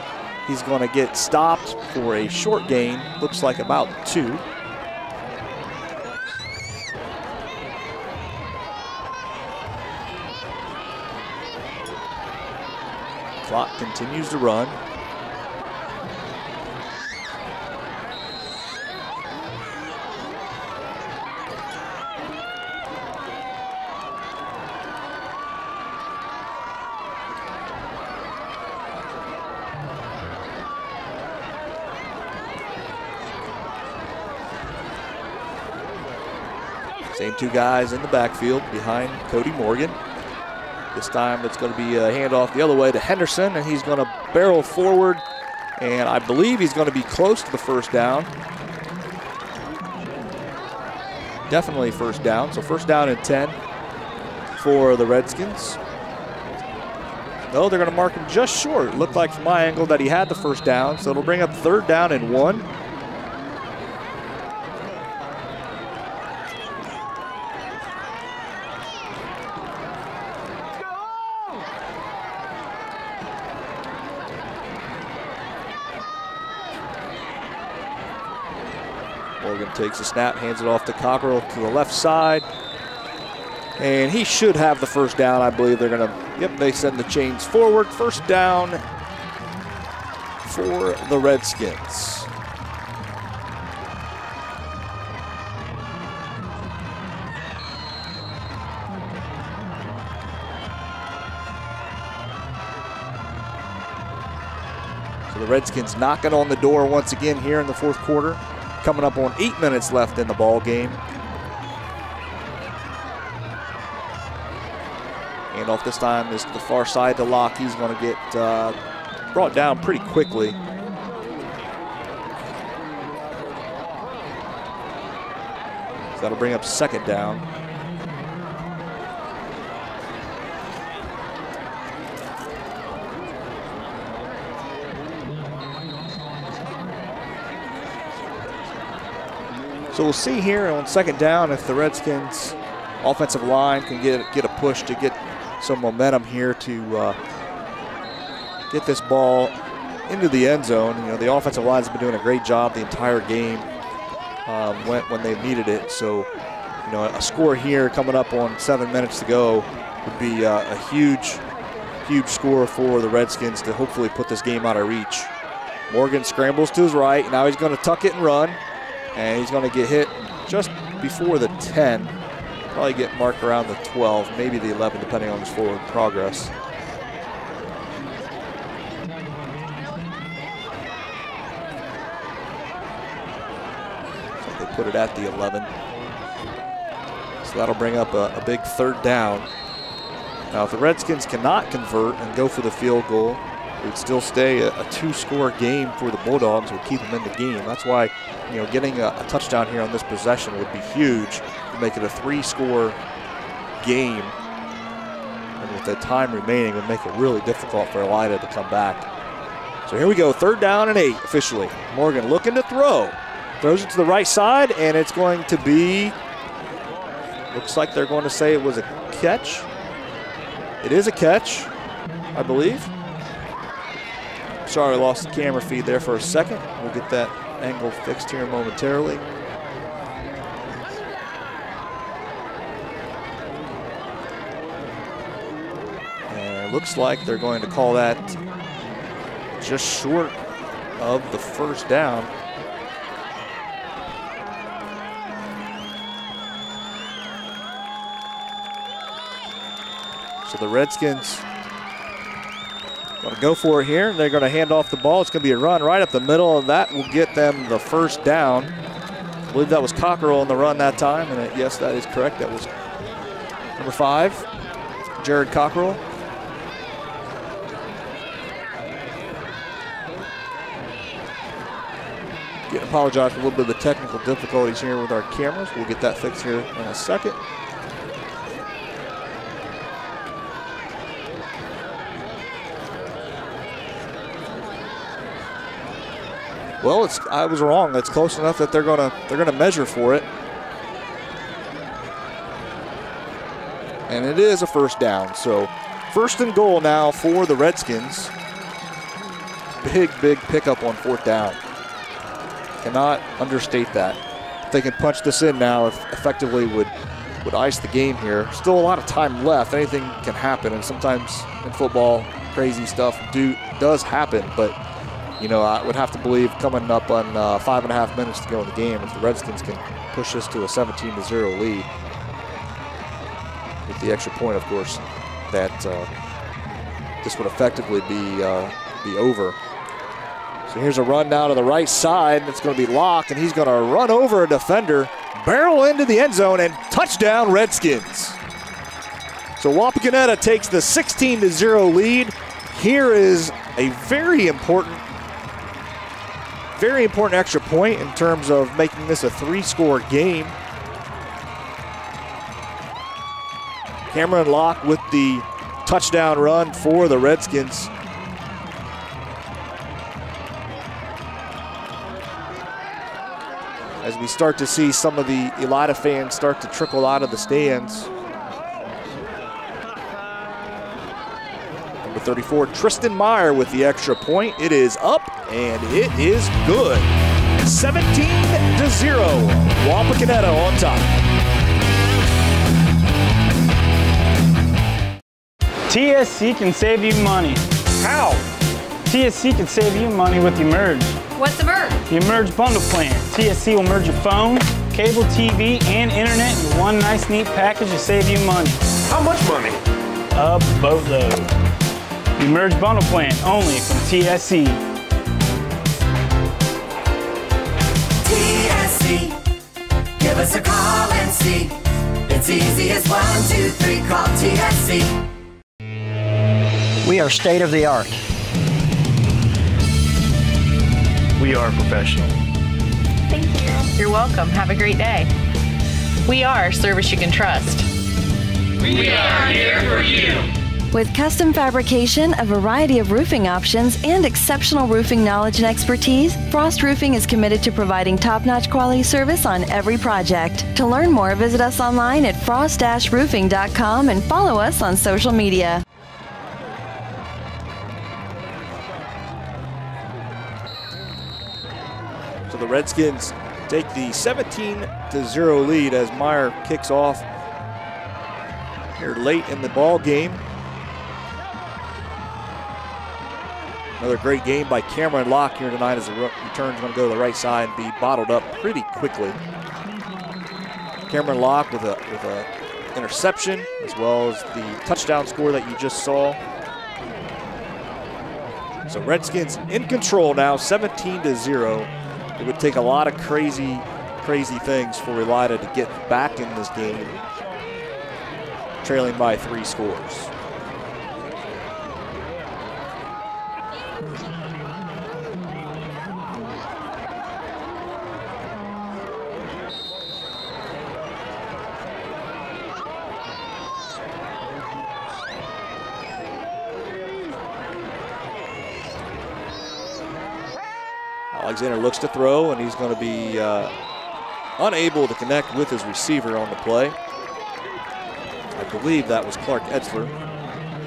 He's going to get stopped for a short gain. Looks like about 2. Clock continues to run. Same 2 guys in the backfield behind Cody Morgan. This time it's going to be a handoff the other way to Henderson, and he's going to barrel forward, and I believe he's going to be close to the first down. Definitely first down, so first down and 10 for the Redskins. No, they're going to mark him just short. It looked like from my angle that he had the first down, so it'll bring up 3rd down and 1. Morgan takes a snap, hands it off to Cockrell to the left side. And he should have the first down. I believe they're going to, yep, they send the chains forward. First down for the Redskins. So the Redskins knocking on the door once again here in the 4th quarter. Coming up on 8 minutes left in the ball game. And off this time is to the far side to Locke. He's going to get brought down pretty quickly. So that'll bring up 2nd down. So we'll see here on 2nd down if the Redskins offensive line can get a push to get some momentum here to get this ball into the end zone. You know, the offensive line's been doing a great job the entire game when they've needed it. So, you know, a score here coming up on 7 minutes to go would be a huge score for the Redskins to hopefully put this game out of reach. Morgan scrambles to his right. Now he's going to tuck it and run. And he's going to get hit just before the 10. Probably get marked around the 12, maybe the 11, depending on his forward progress. So they put it at the 11. So that'll bring up a big 3rd down. Now, if the Redskins cannot convert and go for the field goal, it would still stay a two-score game for the Bulldogs, would keep them in the game. That's why, getting a touchdown here on this possession would be huge to make it a three-score game. And with the time remaining, it would make it really difficult for Elida to come back. So here we go, 3rd down and 8 officially. Morgan looking to throw. Throws it to the right side, and it's going to be, looks like they're going to say it was a catch. It is a catch, I believe. Sorry, I lost the camera feed there for a second. We'll get that angle fixed here momentarily. And it looks like they're going to call that just short of the 1st down. So the Redskins going to go for it here. They're going to hand off the ball. It's going to be a run right up the middle, and that will get them the 1st down. I believe that was Cockrell on the run that time, and yes, that is correct. That was number 5, Jared Cockrell. Apologize for a little bit of the technical difficulties here with our cameras. We'll get that fixed here in a second. Well, I was wrong. It's close enough that they're gonna measure for it, and it is a 1st down. So 1st and goal now for the Redskins. Big pickup on 4th down. Cannot understate that. If they can punch this in now, effectively would ice the game here. Still a lot of time left. Anything can happen, and sometimes in football, crazy stuff does happen. But I would have to believe coming up on 5.5 minutes to go in the game, if the Redskins can push this to a 17-0 lead, with the extra point, of course, that this would effectively be over. So here's a run down to the right side. It's going to be Locke, and he's going to run over a defender, barrel into the end zone, and touchdown Redskins. So Wapakoneta takes the 16-0 lead. Here is a very important extra point in terms of making this a 3-score game. Cameron Locke with the touchdown run for the Redskins. As we start to see some of the Elida fans start to trickle out of the stands. Number 34, Tristan Meyer with the extra point. It is up, and it is good. 17-0, Wapakoneta on top. TSC can save you money. How? TSC can save you money with Emerge. What's Emerge? The Emerge bundle plan. TSC will merge your phone, cable TV, and internet in one nice, neat package to save you money. How much money? A boatload. The Emerge bundle plan, only from TSC. TSC, give us a call and see. It's easy as 1, 2, 3, call TSC. We are state of the art. We are professional. Thank you. You're welcome. Have a great day. We are service you can trust. We are here for you. With custom fabrication, a variety of roofing options, and exceptional roofing knowledge and expertise, Frost Roofing is committed to providing top-notch quality service on every project. To learn more, visit us online at frost-roofing.com and follow us on social media. So the Redskins take the 17-0 lead as Meyer kicks off here late in the ball game. Another great game by Cameron Locke here tonight as the return's going to go to the right side and be bottled up pretty quickly. Cameron Locke with a interception as well as the touchdown score that you just saw. So Redskins in control now, 17-0. It would take a lot of crazy things for Elida to get back in this game, trailing by 3 scores. Alexander looks to throw, and he's going to be unable to connect with his receiver on the play. I believe that was Clark Etzler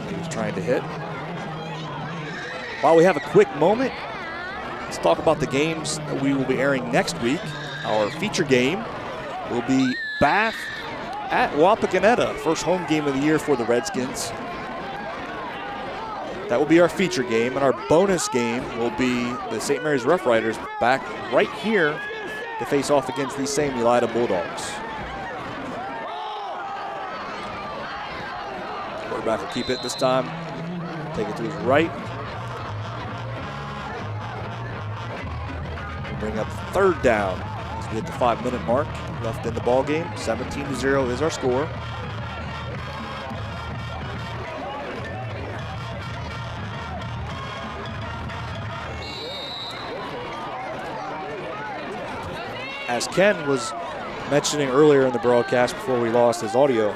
he was trying to hit. While we have a quick moment, let's talk about the games that we will be airing next week. Our feature game will be Bath at Wapakoneta, first home game of the year for the Redskins. That will be our feature game, and our bonus game will be the St. Mary's Rough Riders back right here to face off against these same Elida Bulldogs. Quarterback will keep it this time, take it to his right. We'll bring up third down as we hit the 5-minute mark left in the ball game. 17-0 is our score. As Ken was mentioning earlier in the broadcast before we lost his audio,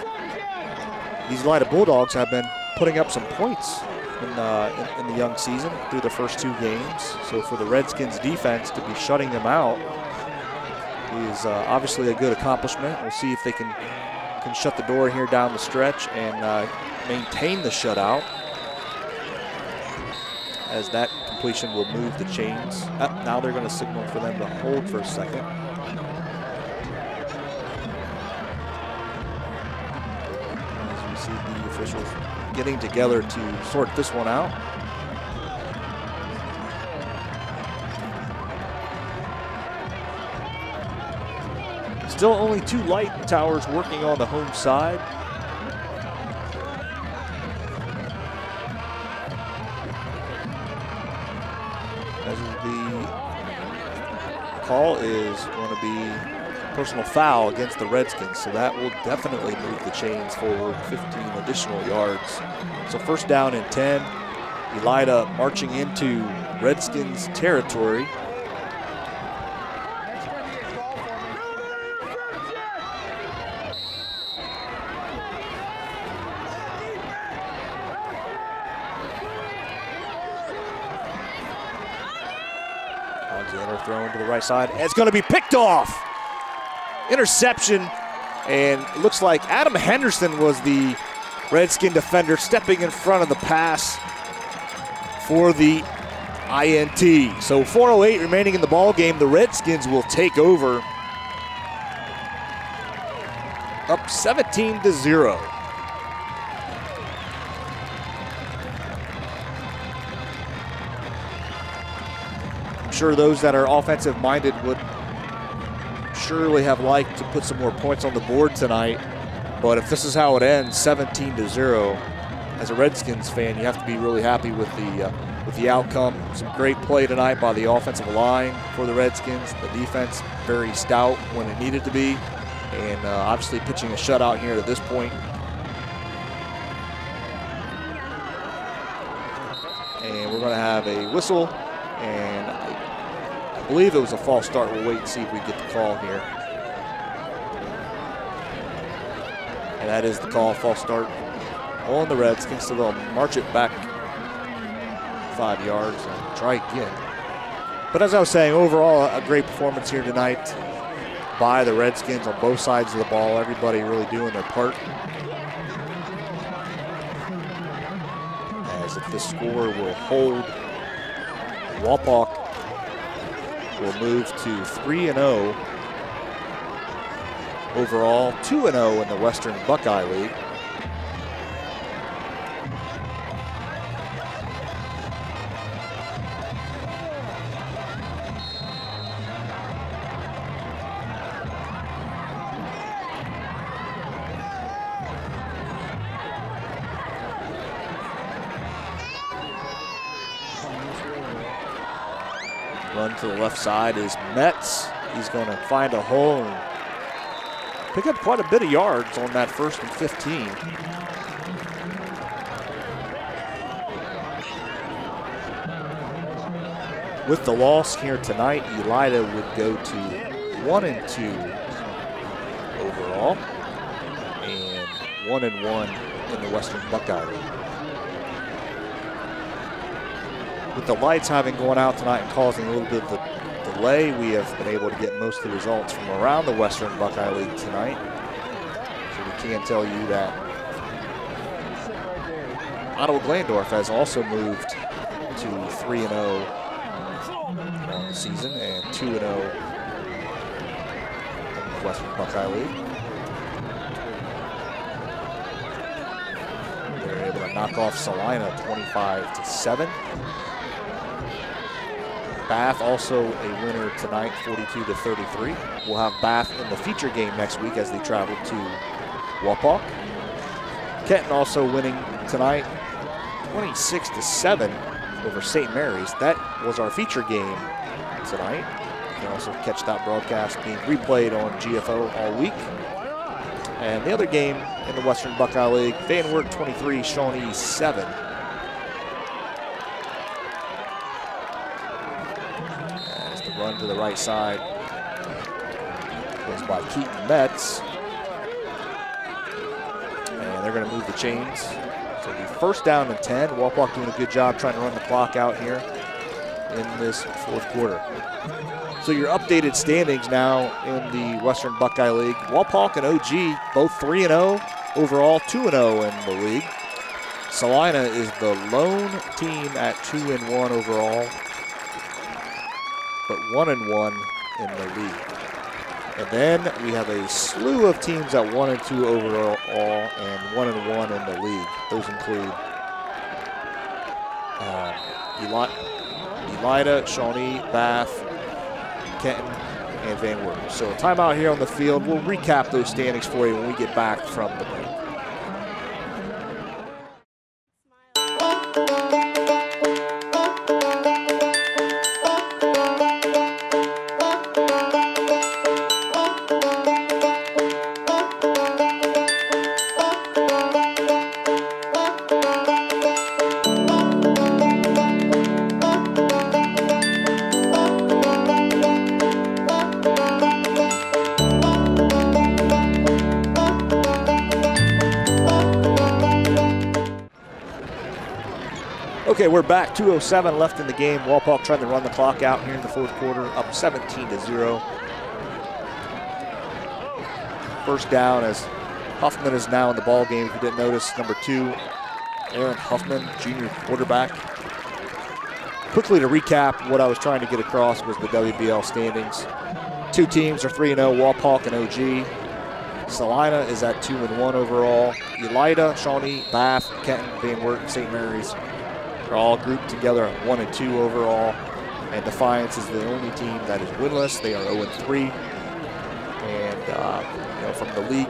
these Elida Bulldogs have been putting up some points in the young season through the first 2 games. So for the Redskins defense to be shutting them out is obviously a good accomplishment. We'll see if they can shut the door here down the stretch and maintain the shutout, as that completion will move the chains. Now they're going to signal for them to hold for a second. As we see the officials getting together to sort this one out. Still only 2 light towers working on the home side. As the call is going to be personal foul against the Redskins, so that will definitely move the chains forward 15 additional yards. So first down and 10. Elida marching into Redskins territory. Thrown to the right side, and it's going to be picked off. Interception, and it looks like Adam Henderson was the Redskin defender stepping in front of the pass for the INT. So 4:08 remaining in the ball game. The Redskins will take over, up 17-0. Sure, those that are offensive minded would surely have liked to put some more points on the board tonight, but if this is how it ends, 17-0, as a Redskins fan, you have to be really happy with the outcome. Some great play tonight by the offensive line for the Redskins. The defense very stout when it needed to be, and obviously pitching a shutout here at this point. And we're going to have a whistle, and I believe it was a false start. We'll wait and see if we get the call here. And that is the call, false start on the Redskins, so they'll march it back 5 yards and try again. But as I was saying, overall, a great performance here tonight by the Redskins on both sides of the ball. Everybody really doing their part. As if this score will hold, Wapak will move to 3-0 overall, 2-0 in the Western Buckeye League. Run to the left side is Metz. He's going to find a hole and pick up quite a bit of yards on that 1st and 15. With the loss here tonight, Elida would go to 1-2 overall and 1-1 in the Western Buckeye League. With the lights having gone out tonight and causing a little bit of the delay, we have been able to get most of the results from around the Western Buckeye League tonight. So we can tell you that Ottawa Glandorf has also moved to 3-0 on the season and 2-0 in the Western Buckeye League. They're able to knock off Salina 25-7. Bath also a winner tonight, 42-33. We'll have Bath in the feature game next week as they travel to Wapak. Kenton also winning tonight, 26-7 over St. Mary's. That was our feature game tonight. You can also catch that broadcast being replayed on GFO all week. And the other game in the Western Buckeye League, Van Wert 23, Shawnee 7. As the run to the right side goes by Keaton Metz. And they're going to move the chains. So the first down and 10. Wapak doing a good job trying to run the clock out here in this fourth quarter. So your updated standings now in the Western Buckeye League. Wapak and OG both 3-0 overall, 2-0 in the league. Salina is the lone team at 2-1 overall, but 1-1 in the league. And then we have a slew of teams at 1-2 overall and 1-1 in the league. Those include Elida, Shawnee, Bath, Kenton, and Van Wert. So a timeout here on the field. We'll recap those standings for you when we get back from the break. Okay, we're back. 2:07 left in the game. Wapak trying to run the clock out here in the fourth quarter, up 17-0. First down as Huffman is now in the ball game. If you didn't notice, number 2, Aaron Huffman, junior quarterback. Quickly to recap, what I was trying to get across was the WBL standings. Two teams are 3-0, Wapak and OG. Salina is at 2-1 overall. Elida, Shawnee, Bath, Kenton, Van Wert, and St. Mary's are all grouped together at 1-2 overall. And Defiance is the only team that is winless. They are 0-3. And from the league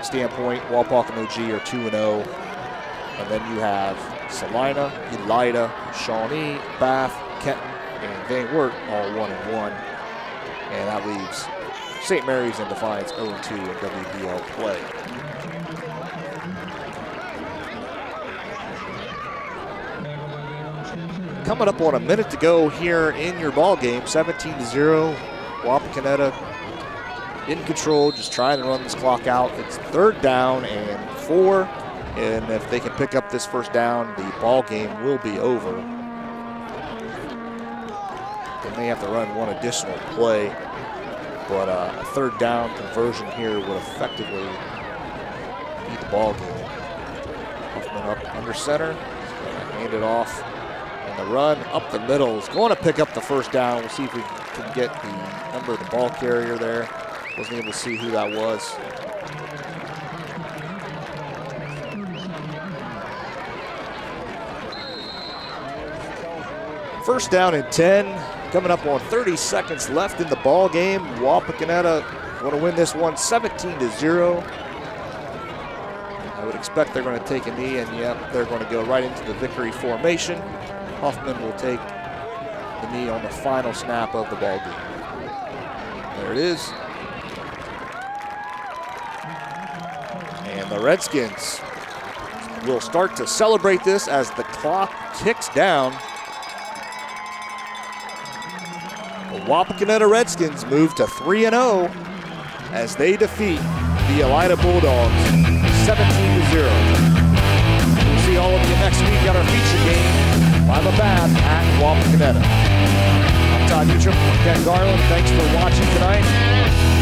standpoint, Wapak and OG are 2-0. And then you have Salina, Elida, Shawnee, Bath, Kenton, and Van Wert all 1-1. And that leaves St. Mary's and Defiance 0-2 in WBL play. Coming up on a minute to go here in your ball game, 17-0. Wapakoneta in control, just trying to run this clock out. It's 3rd down and 4. And if they can pick up this first down, the ball game will be over. They may have to run one additional play, but a 3rd down conversion here would effectively beat the ball game. Huffman up under center, hand it off. And the run up the middle is going to pick up the first down. We'll see if we can get the number of the ball carrier there. Wasn't able to see who that was. First down and 10, coming up on 30 seconds left in the ball game. Wapakoneta want to win this one 17-0. I would expect they're going to take a knee, and yep, they're going to go right into the victory formation. Huffman will take the knee on the final snap of the ball game. There it is. And the Redskins will start to celebrate this as the clock ticks down. The Wapakoneta Redskins move to 3-0 as they defeat the Elida Bulldogs 17-0. We'll see all of you next week at our feature game. I'm a Bath at Wapakoneta. I'm Todd Utrup. Ken Garland. Thanks for watching tonight.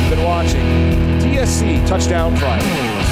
You've been watching TSC Touchdown Friday.